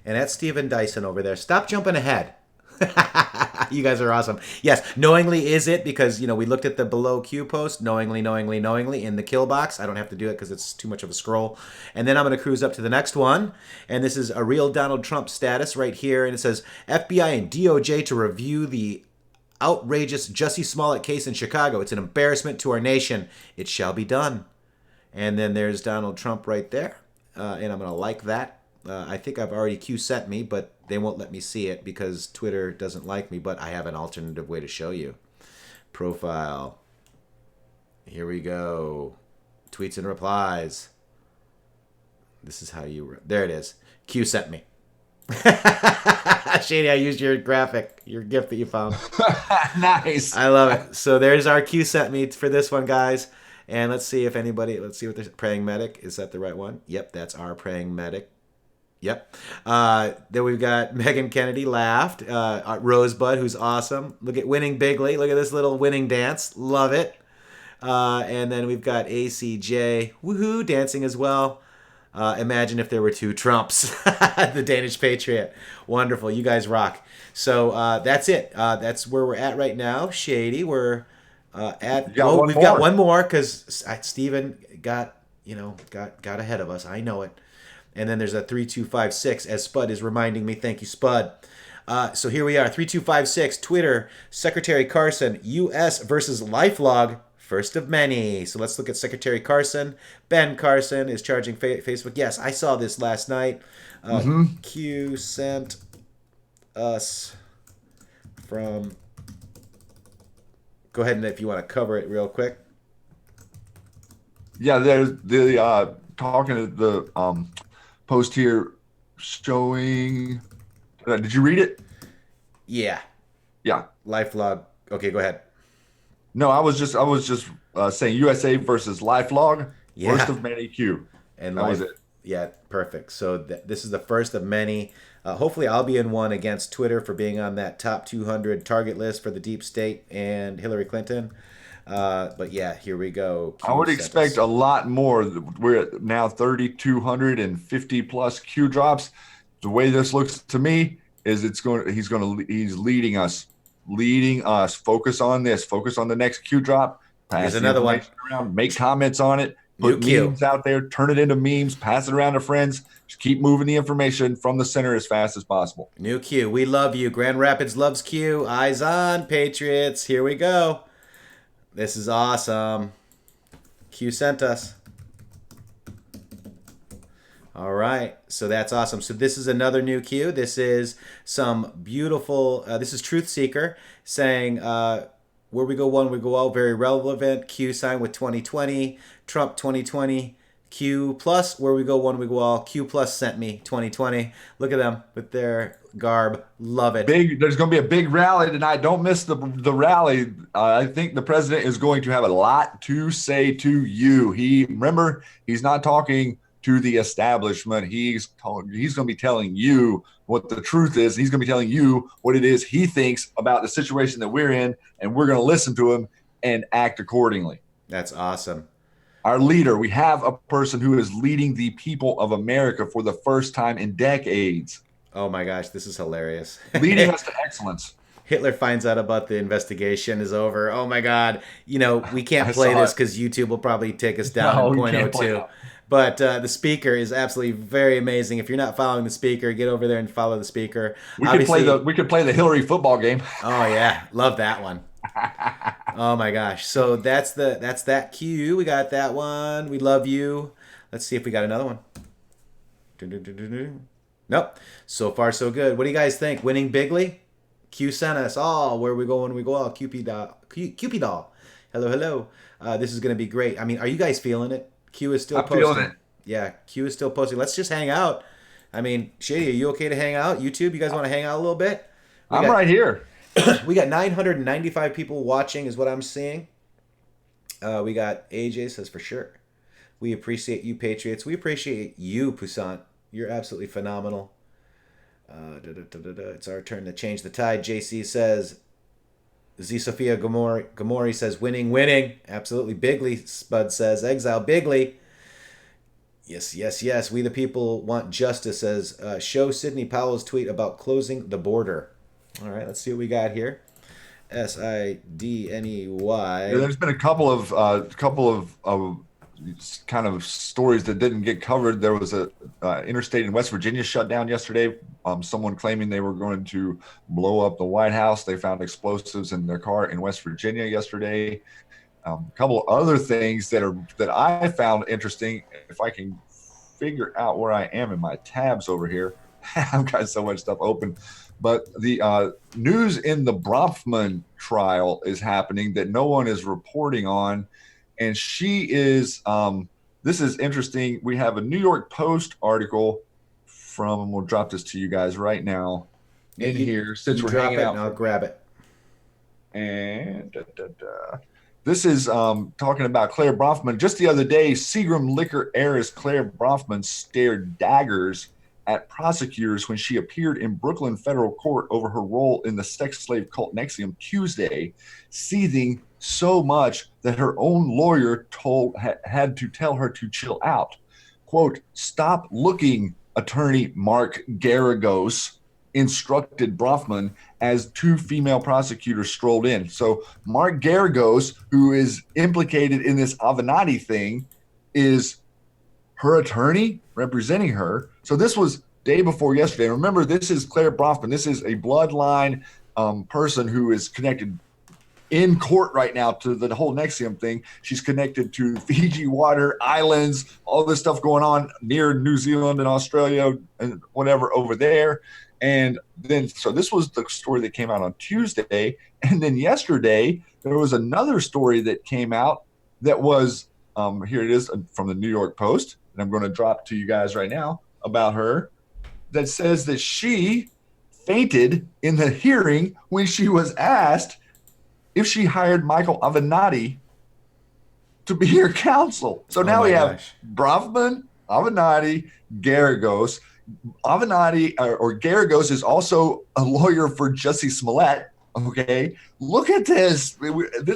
And that's Steven Dyson over there. Stop jumping ahead. You guys are awesome. Yes, knowingly is it, because, we looked at the below Q post, knowingly in the kill box. I don't have to do it because it's too much of a scroll. And then I'm going to cruise up to the next one. And this is a real Donald Trump status right here. And it says, FBI and DOJ to review the outrageous Jussie Smollett case in Chicago. It's an embarrassment to our nation. It shall be done. And then there's Donald Trump right there. And I'm going to like that. I think I've already Q sent me, but they won't let me see it because Twitter doesn't like me, but I have an alternative way to show you. Profile. Here we go. Tweets and replies. This is how you... There it is. Q sent me. Shady, I used your graphic, your gift that you found. Nice. I love it. So there's our Q sent me for this one, guys. And let's see what they're... Praying Medic. Is that the right one? Yep, that's our Praying Medic. Yep. Then we've got Megan Kennedy laughed. Rosebud, who's awesome. Look at Winning Bigly. Look at this little winning dance. Love it. And then we've got ACJ, woohoo, dancing as well. Imagine if there were two Trumps. The Danish Patriot. Wonderful. You guys rock. So that's it. That's where we're at right now. Shady, we're at... We've got one more because Steven got ahead of us. I know it. And then there's a 3256, as Spud is reminding me. Thank you, Spud. So here we are, 3256, Twitter, Secretary Carson, U.S. versus LifeLog, First of many. So let's look at Secretary Carson. Ben Carson is charging Facebook. Yes, I saw this last night. Q sent us from... Go ahead and if you want to cover it real quick. Yeah, there's the talking to the post here showing. Did you read it? Yeah. Yeah. LifeLog. Okay, go ahead. No, I was just saying USA versus LifeLog. Yeah. First of many Q. And that was it. Yeah, perfect. So this is the first of many. Hopefully, I'll be in one against Twitter for being on that top 200 target list for the deep state and Hillary Clinton. But yeah, here we go. I would expect a lot more. We're at now 3,250 plus Q drops. The way this looks to me is he's leading us. Focus on this. Focus on the next Q drop. Here's another one. Around, make comments on it. Put memes out there. Turn it into memes. Pass it around to friends. Just keep moving the information from the center as fast as possible. New Q. We love you. Grand Rapids loves Q. Eyes on, Patriots. Here we go. This is awesome. Q sent us. All right. So that's awesome. So this is another new Q. This is some beautiful, this is Truth Seeker saying, where we go one, we go all, very relevant. Q signed with 2020. Trump 2020. Q plus, where we go one, we go all. Q plus sent me 2020. Look at them with their garb. Love it. There's going to be a big rally tonight. Don't miss the rally. I think the president is going to have a lot to say to you. Remember, he's not talking to the establishment. He's going to be telling you what the truth is. He's going to be telling you what it is he thinks about the situation that we're in, and we're going to listen to him and act accordingly. That's awesome. Our leader, we have a person who is leading the people of America for the first time in decades. Oh my gosh, this is hilarious. Leading us to excellence. Hitler finds out about the investigation is over. Oh my God. We can't play this because YouTube will probably take us down in .02. But the speaker is absolutely very amazing. If you're not following the speaker, get over there and follow the speaker. We could play the Hillary football game. Oh yeah, love that one. Oh my gosh. So that's that Q. We got that one. We love you. Let's see if we got another one. Nope. So far so good. What do you guys think? Winning bigly? Q sent us. Oh, where we go when we go all. Cupid doll. Hello. This is gonna be great. I mean, are you guys feeling it? Q is still posting. Feeling it. Yeah, Q is still posting. Let's just hang out. I mean, Shady, are you okay to hang out? YouTube, you guys want to hang out a little bit? I'm right here. We got 995 people watching is what I'm seeing. We got AJ says for sure. We appreciate you, Patriots. We appreciate you, Poussaint. You're absolutely phenomenal. It's our turn to change the tide. JC says, Z Sophia Gamori says, winning. Absolutely. Bigly, Spud says, exile Bigly. Yes. We the people want justice, says, show Sidney Powell's tweet about closing the border. All right, let's see what we got here. SIDNEY. Yeah, there's been a couple of kind of stories that didn't get covered. There was a interstate in West Virginia shut down yesterday. Someone claiming they were going to blow up the White House. They found explosives in their car in West Virginia yesterday. A couple other things that I found interesting. If I can figure out where I am in my tabs over here, I've got so much stuff open. But the news in the Bronfman trial is happening that no one is reporting on. And she is, this is interesting. We have a New York Post article from, we'll drop this to you guys right now in here since we're hanging out. And I'll grab it. And this is talking about Claire Bronfman. Just the other day, Seagram liquor heiress Claire Bronfman stared daggers at prosecutors when she appeared in Brooklyn federal court over her role in the sex slave cult NXIVM Tuesday, seething so much that her own lawyer had to tell her to chill out. Quote, "Stop looking," attorney Mark Garagos instructed Bronfman as two female prosecutors strolled in. So Mark Garagos, who is implicated in this Avenatti thing, is her attorney representing her. So this was day before yesterday. Remember, this is Claire Bronfman. This is a bloodline person who is connected in court right now to the whole NXIVM thing. She's connected to Fiji water islands, all this stuff going on near New Zealand and Australia and whatever over there. And then, so this was the story that came out on Tuesday. And then yesterday, there was another story that came out that was, here it is from the New York Post. And I'm going to drop to you guys right now about her, that says that she fainted in the hearing when she was asked if she hired Michael Avenatti to be her counsel. So now we have Bronfman, Avenatti, Garagos. Avenatti or Garagos is also a lawyer for Jussie Smollett. Okay, look at this.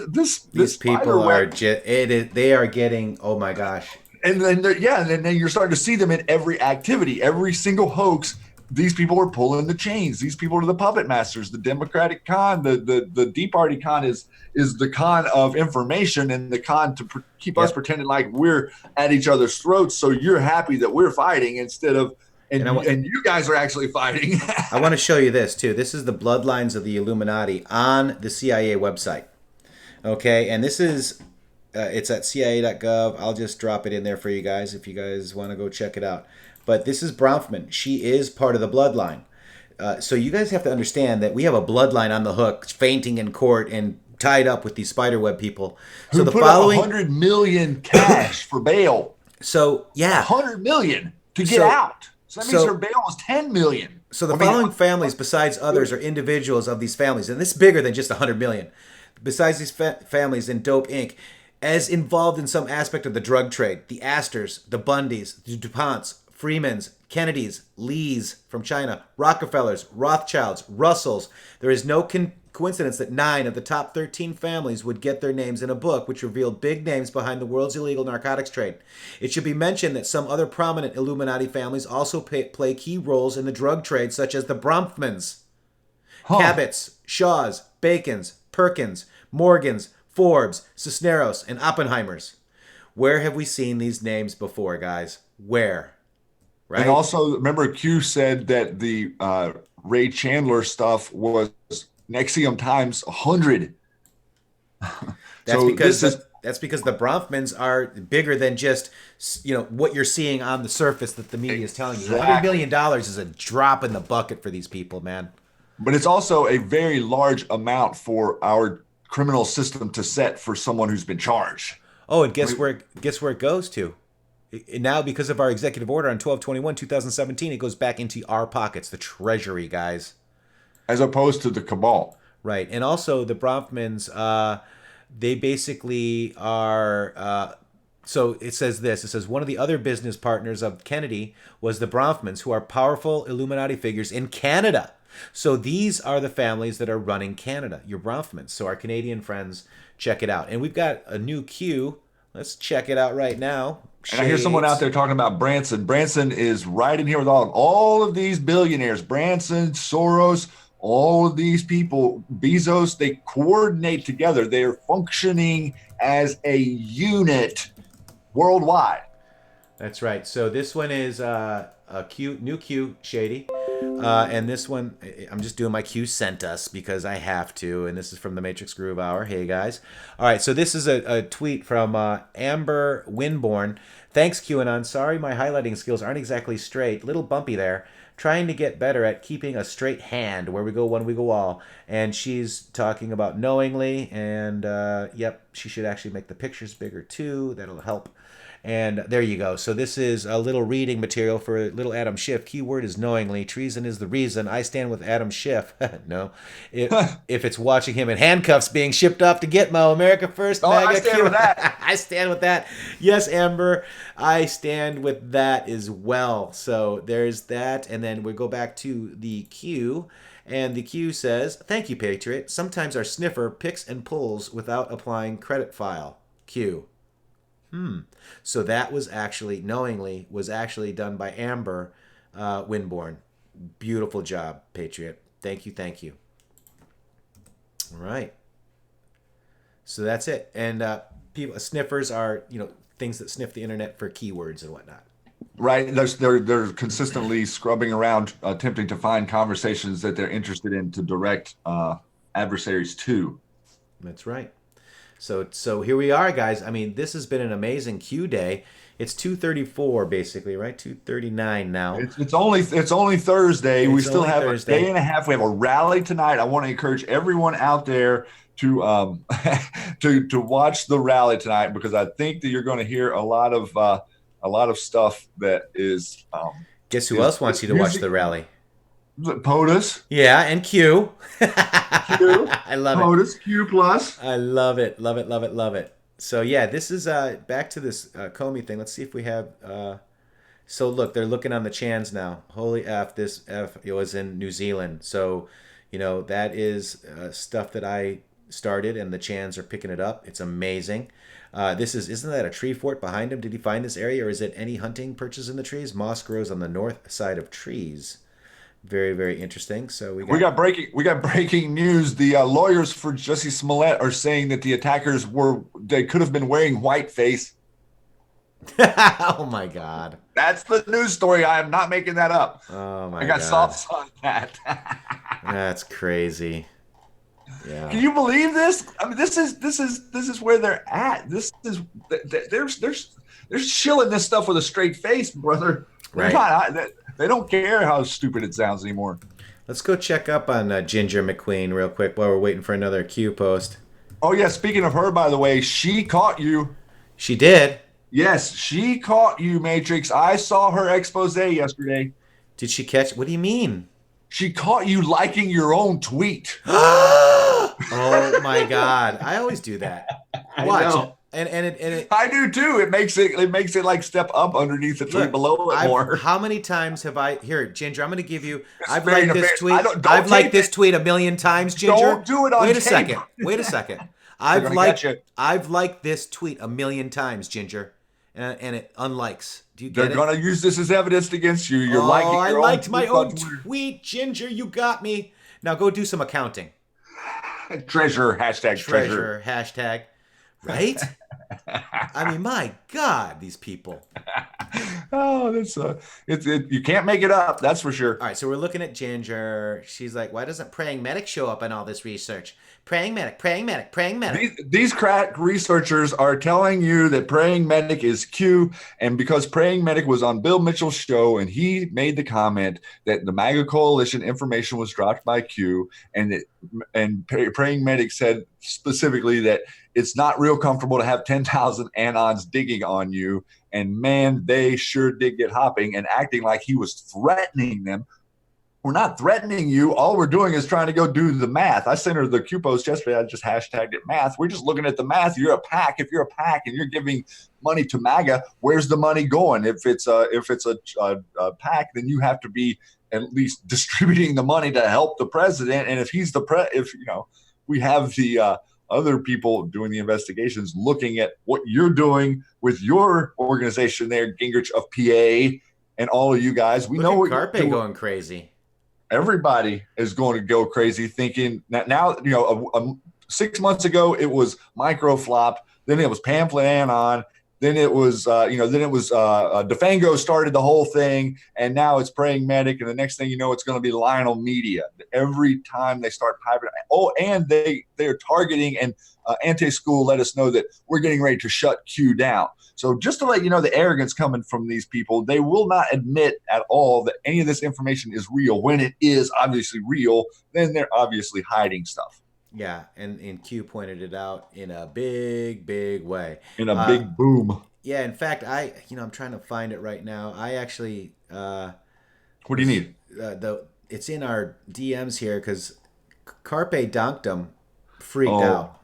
These people are they are getting, oh my gosh. And then and then you're starting to see them in every activity, every single hoax. These people are pulling the chains. These people are the puppet masters. The Democratic con, the D Party con is the con of information, and the con to keep us pretending like we're at each other's throats. So you're happy that we're fighting instead of, and you guys are actually fighting. I want to show you this too. This is the bloodlines of the Illuminati on the CIA website. Okay, and this is it's at CIA.gov. I'll just drop it in there for you guys if you guys want to go check it out. But this is Bronfman. She is part of the bloodline. So you guys have to understand that we have a bloodline on the hook, fainting in court and tied up with these spiderweb people. So Who the put following up $100 million cash for bail. So yeah, $100 million to get out. So that means her bail was $10 million. So the following families, besides others, are individuals of these families, and this is bigger than just $100 million. Besides these families in Dope Inc., as involved in some aspect of the drug trade, the Astors, the Bundys, the DuPonts, Freemans, Kennedys, Lees from China, Rockefellers, Rothschilds, Russells. There is no coincidence that 9 of the top 13 families would get their names in a book which revealed big names behind the world's illegal narcotics trade. It should be mentioned that some other prominent Illuminati families also play key roles in the drug trade, such as the Bronfmans, Cabots, Shaws, Bacons, Perkins, Morgans, Forbes, Cisneros, and Oppenheimers. Where have we seen these names before, guys? Where? Right? And also, remember, Q said that the Ray Chandler stuff was NXIVM times 100. That's because the Bronfmans are bigger than just what you're seeing on the surface that the media is telling you. $100 million is a drop in the bucket for these people, man. But it's also a very large amount for our criminal system to set for someone who's been charged. Oh, and guess where it goes to? Now, because of our executive order on 12/21/2017, it goes back into our pockets, the Treasury, guys. As opposed to the cabal. Right. And also the Bronfmans, they basically are... so it says this. It says, one of the other business partners of Kennedy was the Bronfmans, who are powerful Illuminati figures in Canada. So these are the families that are running Canada, your Bronfmans. So our Canadian friends, check it out. And we've got a new Q. Let's check it out right now. And I hear someone out there talking about Branson. Branson is right in here with all of these billionaires. Branson, Soros, all of these people, Bezos, they coordinate together. They are functioning as a unit worldwide. That's right. So this one is a new Q, Shady. And this one, I'm just doing my Q sent us because I have to. And this is from the Matrixxx Grooove Hour. Hey, guys. All right. So this is a tweet from Amber Winborn. Thanks, QAnon. Sorry my highlighting skills aren't exactly straight. Little bumpy there. Trying to get better at keeping a straight hand. Where we go one, we go all. And she's talking about knowingly. And, yep, she should actually make the pictures bigger, too. That'll help. And there you go. So this is a little reading material for little Adam Schiff. Keyword is knowingly. Treason is the reason. I stand with Adam Schiff. No. If it's watching him in handcuffs being shipped off to Gitmo, America first. Oh, I stand with that. I stand with that. Yes, Amber. I stand with that as well. So there's that. And then we go back to the Q. And the Q says, thank you, Patriot. Sometimes our sniffer picks and pulls without applying credit file. Q. So that was actually, knowingly, was actually done by Amber Winborn. Beautiful job, Patriot. Thank you, thank you. All right. So that's it. And people, sniffers are, things that sniff the internet for keywords and whatnot. Right. They're consistently scrubbing around, attempting to find conversations that they're interested in to direct adversaries to. That's right. So here we are, guys. I mean, this has been an amazing Q day. It's 2:34 basically, right? 2:39 now. It's only Thursday. We It's still only have Thursday. a day and a half. We have a rally tonight. I want to encourage everyone out there to to watch the rally tonight, because I think that you're going to hear a lot of stuff that is. Guess who else wants you to watch the rally? POTUS. Yeah, and Q. Q. I love POTUS, Q plus. I love it. Love it. Love it. Love it. So yeah, this is back to this Comey thing. Let's see if we have. So look, they're looking on the Chans now. Holy F! This F was in New Zealand. So, that is stuff that I started, and the Chans are picking it up. It's amazing. Isn't that a tree fort behind him? Did he find this area, or is it any hunting perches in the trees? Moss grows on the north side of trees. Very, very interesting. So we got breaking news. The lawyers for Jussie Smollett are saying that the attackers could have been wearing whiteface. Oh my God. That's the news story. I am not making that up. Oh my God. I got thoughts on that. That's crazy. Yeah. Can you believe this? I mean, this is where they're at. They're shilling this stuff with a straight face, brother. Right. They don't care how stupid it sounds anymore. Let's go check up on Ginger McQueen real quick while we're waiting for another Q post. Oh yeah, speaking of her, by the way, she caught you. She did? Yes, she caught you, Matrixxx. I saw her expose yesterday. Did she catch? What do you mean? She caught you liking your own tweet. Oh my God! I always do that. Watch. And it I do too. It makes it like step up underneath the tweet below it more. How many times have I here, Ginger? I'm going to give you. I've very liked this fair. tweet. Don't I've liked tape this it. tweet a million times, Ginger. Don't do it on Wait a tape. second. Wait a second. I've liked this tweet a million times, Ginger, and it unlikes. Do you get They're gonna use this as evidence against you. You're liking your I own liked my tweet own on Twitter. tweet, Ginger. You got me. Now go do some accounting. Treasure, hashtag treasure. Hashtag. Right? I mean, my God, these people. Oh, that's you can't make it up. That's for sure. All right, so we're looking at Ginger. She's like, why doesn't Praying Medic show up in all this research? Praying Medic, Praying Medic, Praying Medic. These crack researchers are telling you that Praying Medic is Q, and because Praying Medic was on Bill Mitchell's show and he made the comment that the MAGA coalition information was dropped by Q, and Praying Medic said specifically that it's not real comfortable to have 10,000 anons digging on you. And man, they sure did get hopping and acting like he was threatening them. We're not threatening you. All we're doing is trying to go do the math. I sent her the Q post yesterday. I just hashtagged it math. We're just looking at the math. You're a PAC. If you're a PAC and you're giving money to MAGA, where's the money going? If it's a PAC, then you have to be at least distributing the money to help the president. And if he's we have the other people doing the investigations looking at what you're doing with your organization there, Gingrich of PA, and all of you guys. We know what Carpe going crazy. Everybody is going to go crazy thinking that now, 6 months ago, it was microflop. Then it was pamphlet anon. Then it was, Defango started the whole thing, and now it's Praying Medic, and the next thing you know, it's going to be Lionel Media. Every time they start piping, and they're targeting, and Anti-School let us know that we're getting ready to shut Q down. So just to let you know the arrogance coming from these people, they will not admit at all that any of this information is real. When it is obviously real, then they're obviously hiding stuff. Yeah, and Q pointed it out in a big, big way. In a big boom. Yeah, in fact, I'm trying to find it right now. I actually... what do you need? It's in our DMs here because Carpe Donktum freaked out.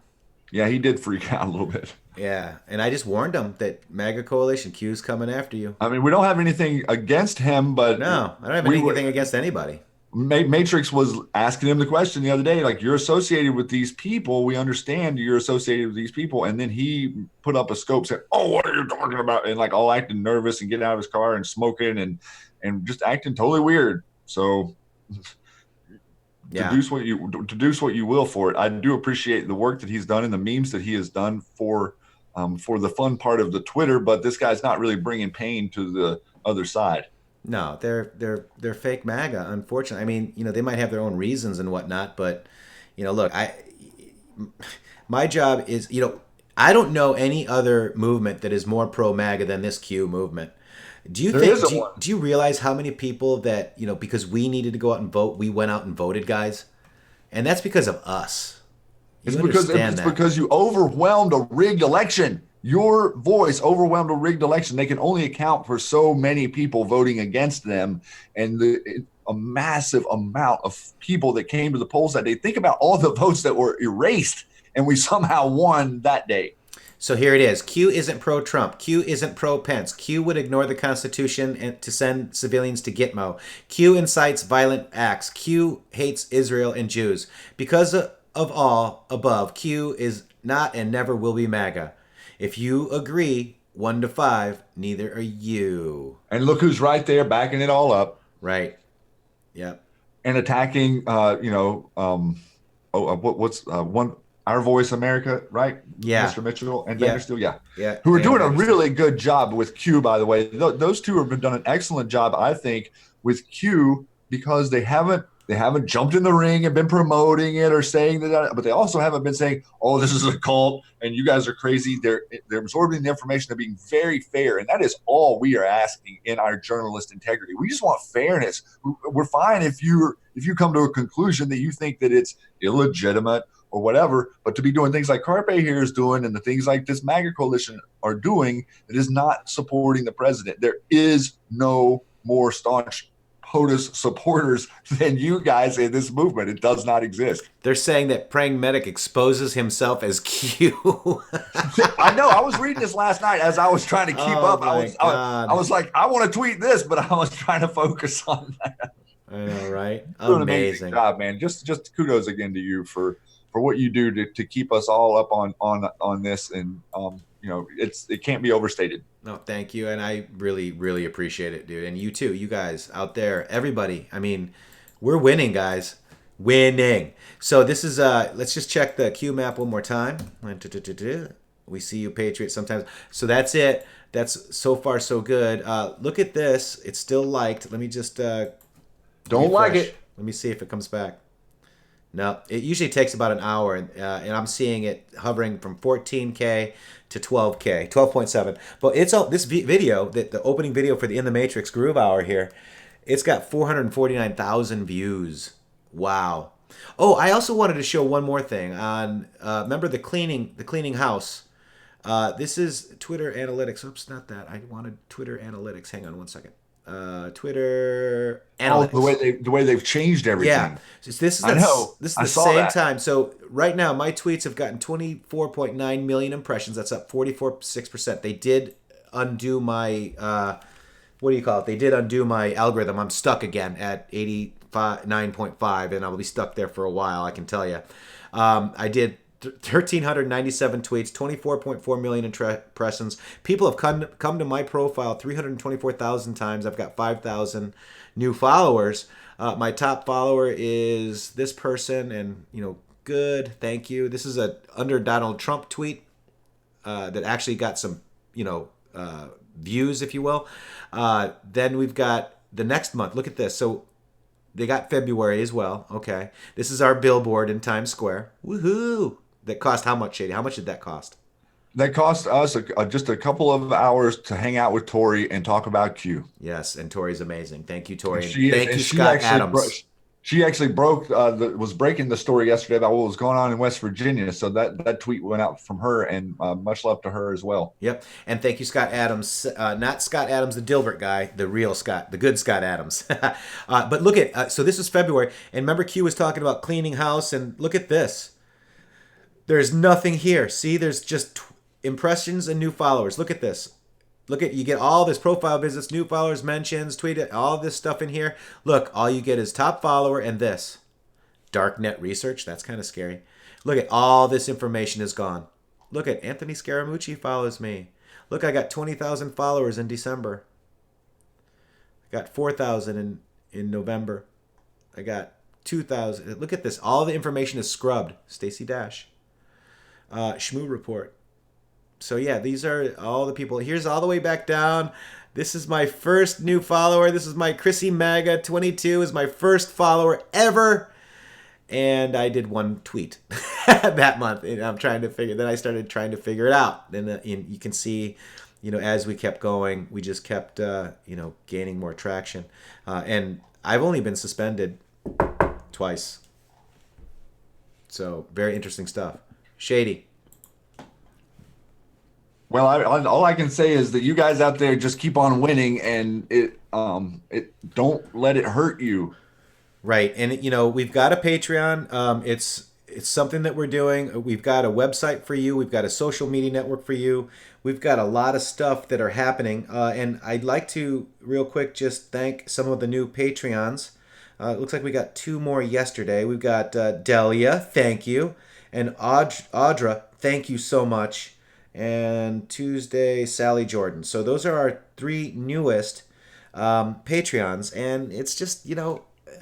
Yeah, he did freak out a little bit. Yeah, and I just warned him that MAGA Coalition Q's coming after you. I mean, we don't have anything against him, but... No, I don't have anything against anybody. Matrixxx was asking him the question the other day, like, you're associated with these people. We understand you're associated with these people. And then he put up a scope, said, oh, what are you talking about? And like all acting nervous and getting out of his car and smoking and just acting totally weird. So deduce what you will for it. I do appreciate the work that he's done and the memes that he has done for the fun part of the Twitter, but this guy's not really bringing pain to the other side. No, they're fake MAGA, unfortunately. I mean, they might have their own reasons and whatnot, but look, My job is, I don't know any other movement that is more pro MAGA than this Q movement. Do you do you realize how many people that, because we needed to go out and vote, we went out and voted, guys? And that's because of us. It's because you overwhelmed a rigged election. Your voice overwhelmed a rigged election. They can only account for so many people voting against them, and a massive amount of people that came to the polls that day. Think about all the votes that were erased, and we somehow won that day. So here it is. Q isn't pro-Trump. Q isn't pro-Pence. Q would ignore the Constitution and to send civilians to Gitmo. Q incites violent acts. Q hates Israel and Jews. Because of all above, Q is not and never will be MAGA. If you agree, 1 to 5, neither are you. And look who's right there backing it all up. Right. Yep. And attacking, Our Voice America, right? Yeah. Mr. Mitchell and Vandersteel, yeah. Who are doing a really good job with Q, by the way. Those two have done an excellent job, I think, with Q because they haven't jumped in the ring and been promoting it or saying that, but they also haven't been saying, "Oh, this is a cult and you guys are crazy." They're absorbing the information. They're being very fair, and that is all we are asking in our journalist integrity. We just want fairness. We're fine if you come to a conclusion that you think that it's illegitimate or whatever, but to be doing things like Carpe here is doing and the things like this MAGA coalition are doing, it is not supporting the president. There is no more staunch POTUS supporters than you guys in this movement. It does not exist. They're saying that Praying Medic exposes himself as Q. I know. I was reading this last night as I was trying to keep up. I was like, I want to tweet this, but I was trying to focus on that. I know, right? Doing an amazing job, man. Just kudos again to you for what you do to keep us all up on this, and it can't be overstated. No, thank you, and I really, really appreciate it, dude. And you too, you guys out there, everybody. I mean, we're winning, guys, winning. So this is let's just check the Q map one more time. We see you, Patriots, sometimes. So that's it. That's so far so good. Look at this. It's still liked. Let me just don't refresh. like it. Let me see if it comes back. No, it usually takes about an hour, and I'm seeing it hovering from 14K to 12K, 12.7. But it's this video, the opening video for the intheMatrixxx Grooove Hour here, it's got 449,000 views. Wow. Oh, I also wanted to show one more thing on. Remember the cleaning house. This is Twitter analytics. Oops, not that. I wanted Twitter analytics. Hang on one second. Twitter analytics. Oh, the way they've changed everything. Yeah, this is the same time. So right now, my tweets have gotten 24.9 million impressions. That's up 44.6%. They did undo my what do you call it? They did undo my algorithm. I'm stuck again at 89.5, and I will be stuck there for a while. I can tell you. I did 1,397 tweets, 24.4 million impressions. People have come to my profile 324,000 times. I've got 5,000 new followers. My top follower is this person, and good, thank you. This is a under Donald Trump tweet that actually got some views, if you will. Then we've got the next month. Look at this. So they got February as well. Okay, this is our billboard in Times Square. Woohoo! That cost how much, Shady? How much did that cost? That cost us just a couple of hours to hang out with Tori and talk about Q. Yes, and Tori's amazing. Thank you, Tori. Thank you, Scott Adams. She actually was breaking the story yesterday about what was going on in West Virginia. So that tweet went out from her, and much love to her as well. Yep. And thank you, Scott Adams. Not Scott Adams, the Dilbert guy, the real Scott, the good Scott Adams. But look at, so this is February. And remember Q was talking about cleaning house, and look at this. There's nothing here. See, there's just impressions and new followers. Look at this. You get all this profile visits, new followers, mentions, tweeted, all this stuff in here. Look, all you get is top follower and this. Darknet research. That's kind of scary. Look at all this information is gone. Look at Anthony Scaramucci follows me. Look, I got 20,000 followers in December. I got 4,000 in November. I got 2,000. Look at this. All the information is scrubbed. Stacy Dash. Shmoo report. So yeah, these are all the people. Here's all the way back down. This is my first new follower. This is my Chrissy Maga 22 is my first follower ever. and I did one tweet that month. And then I started trying to figure it out. And you can see, as we kept going, we just kept, gaining more traction. And I've only been suspended twice. So very interesting stuff. Shady. Well, all I can say is that you guys out there just keep on winning, and it don't let it hurt you. Right. And, we've got a Patreon. It's something that we're doing. We've got a website for you. We've got a social media network for you. We've got a lot of stuff that are happening. And I'd like to, real quick, just thank some of the new Patreons. It looks like we got 2 more yesterday. We've got Delia, thank you. And Audra, thank you so much. And Tuesday, Sally Jordan. So those are our 3 newest Patreons. And it's just,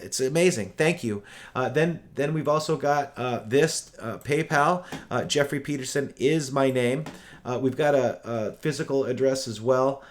it's amazing. Thank you. Then we've also got this PayPal. Jeffrey Peterson is my name. We've got a physical address as well.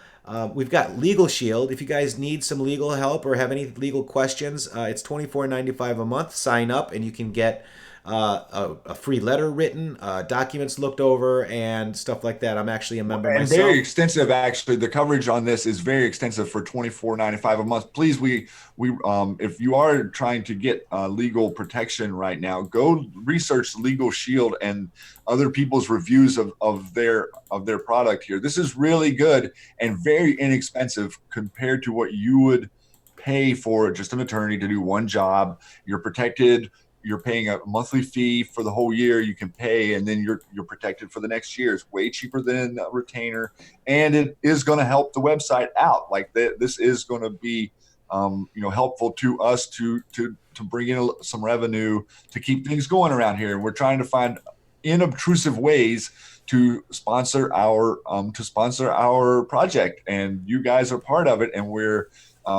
We've got Legal Shield. If you guys need some legal help or have any legal questions, it's $24.95 a month. Sign up and you can get a free letter written, documents looked over, and stuff like that. I'm actually a member and myself. Very extensive, actually. The coverage on this is very extensive for $24.95 a month. Please, we if you are trying to get legal protection right now, go research Legal Shield and other people's reviews of their product here. This is really good and very inexpensive compared to what you would pay for just an attorney to do one job. You're protected. You're paying a monthly fee for the whole year you can pay, and then you're protected for the next year. It's way cheaper than a retainer, and it is going to help the website out. Like this is going to be, helpful to us to bring in some revenue to keep things going around here. And we're trying to find inobtrusive ways to sponsor our project, and you guys are part of it. And we're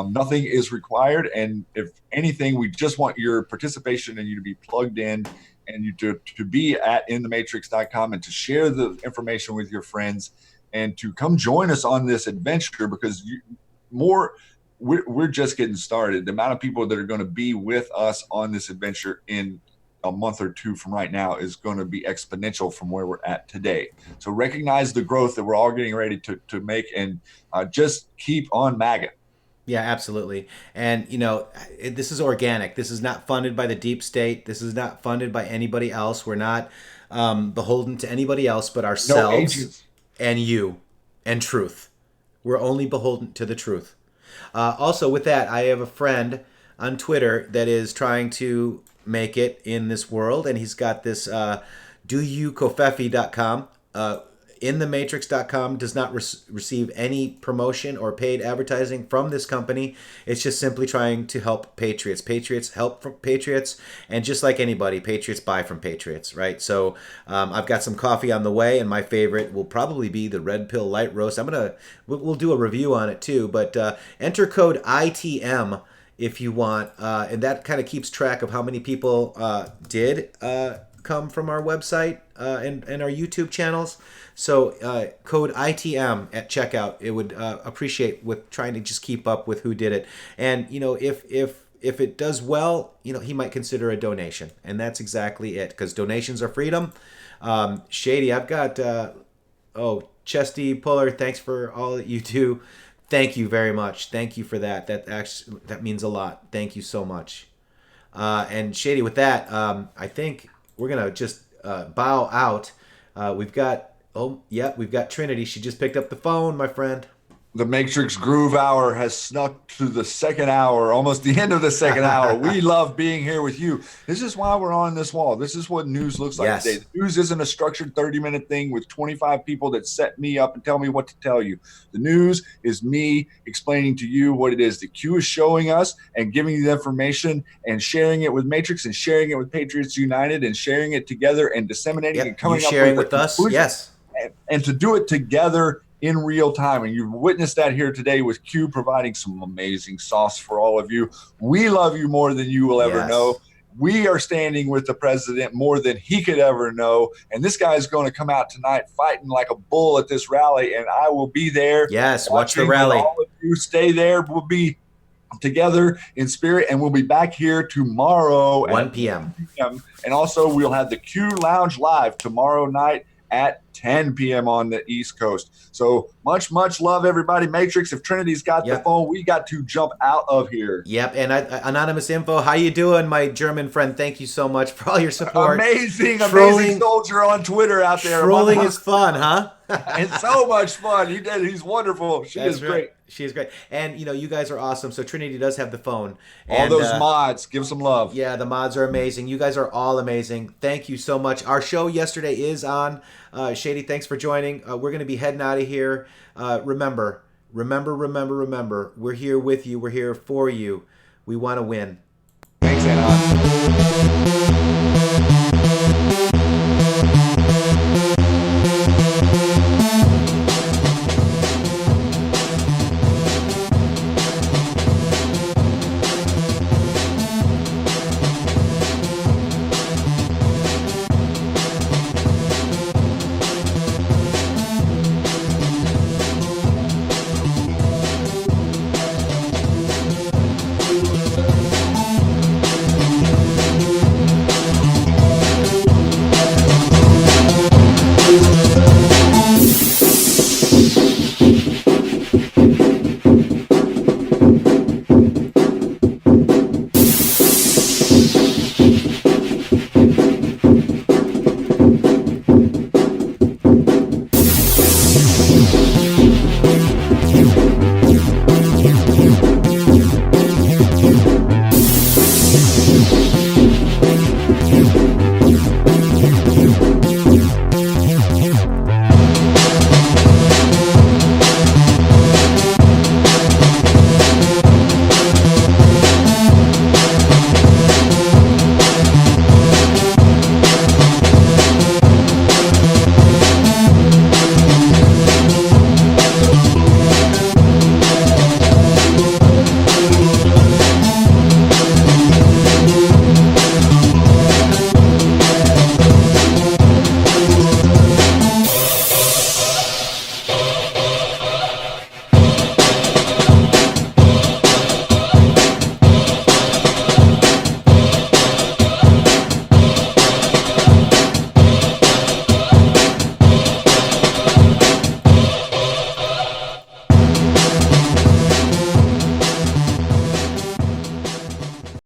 nothing is required, and if anything, we just want your participation and you to be plugged in, and you to be at intheMatrixxx.com and to share the information with your friends, and to come join us on this adventure, because we're just getting started. The amount of people that are going to be with us on this adventure in a month or 2 from right now is going to be exponential from where we're at today. So recognize the growth that we're all getting ready to make, and just keep on MAGA. Yeah, absolutely. And, this is organic. This is not funded by the deep state. This is not funded by anybody else. We're not beholden to anybody else but ourselves and you and truth. We're only beholden to the truth. Also, with that, I have a friend on Twitter that is trying to make it in this world, and he's got this doyoukofefi.com. intheMatrixxx.com does not receive any promotion or paid advertising from this company. It's just simply trying to help Patriots. Patriots help from Patriots, and just like anybody, Patriots buy from Patriots, right? So I've got some coffee on the way, and my favorite will probably be the Red Pill Light Roast. We'll do a review on it too, but enter code ITM if you want, and that kind of keeps track of how many people did come from our website and our YouTube channels. So code ITM at checkout. It would appreciate with trying to just keep up with who did it. And if it does well, he might consider a donation, and that's exactly it, because donations are freedom. Shady, I've got Chesty Puller. Thanks for all that you do. Thank you very much. Thank you for that. That means a lot. Thank you so much. And Shady, with that, I think we're gonna just bow out. We've got Trinity. She just picked up the phone, my friend. The Matrixxx Grooove Hour has snuck to the second hour, almost the end of the second hour. We love being here with you. This is why we're on this wall. This is what news looks like today. The news isn't a structured 30-minute thing with 25 people that set me up and tell me what to tell you. The news is me explaining to you what it is that Q is showing us, and giving you the information and sharing it with Matrixxx and sharing it with Patriots United and sharing it together and disseminating and coming up with us. Yes. And to do it together in real time. And you've witnessed that here today with Q providing some amazing sauce for all of you. We love you more than you will ever know. We are standing with the president more than he could ever know. And this guy is going to come out tonight fighting like a bull at this rally, and I will be there. Yes, watch the rally. All of you stay there. We'll be together in spirit, and we'll be back here tomorrow 1 p.m. And also we'll have the Q Lounge live tomorrow night at 10 p.m. on the East Coast. So much love, everybody. Matrixxx, if Trinity's got the phone, we got to jump out of here. Yep. And Anonymous Info, how you doing, my German friend? Thank you so much for all your support. Amazing soldier on Twitter out there. Trolling is fun, huh? It's so much fun. He's wonderful. She is great. She is great. And, you guys are awesome. So Trinity does have the phone. All those mods. Give some love. Yeah, the mods are amazing. You guys are all amazing. Thank you so much. Our show yesterday is on. Shady, thanks for joining. We're going to be heading out of here. Remember, we're here with you. We're here for you. We want to win.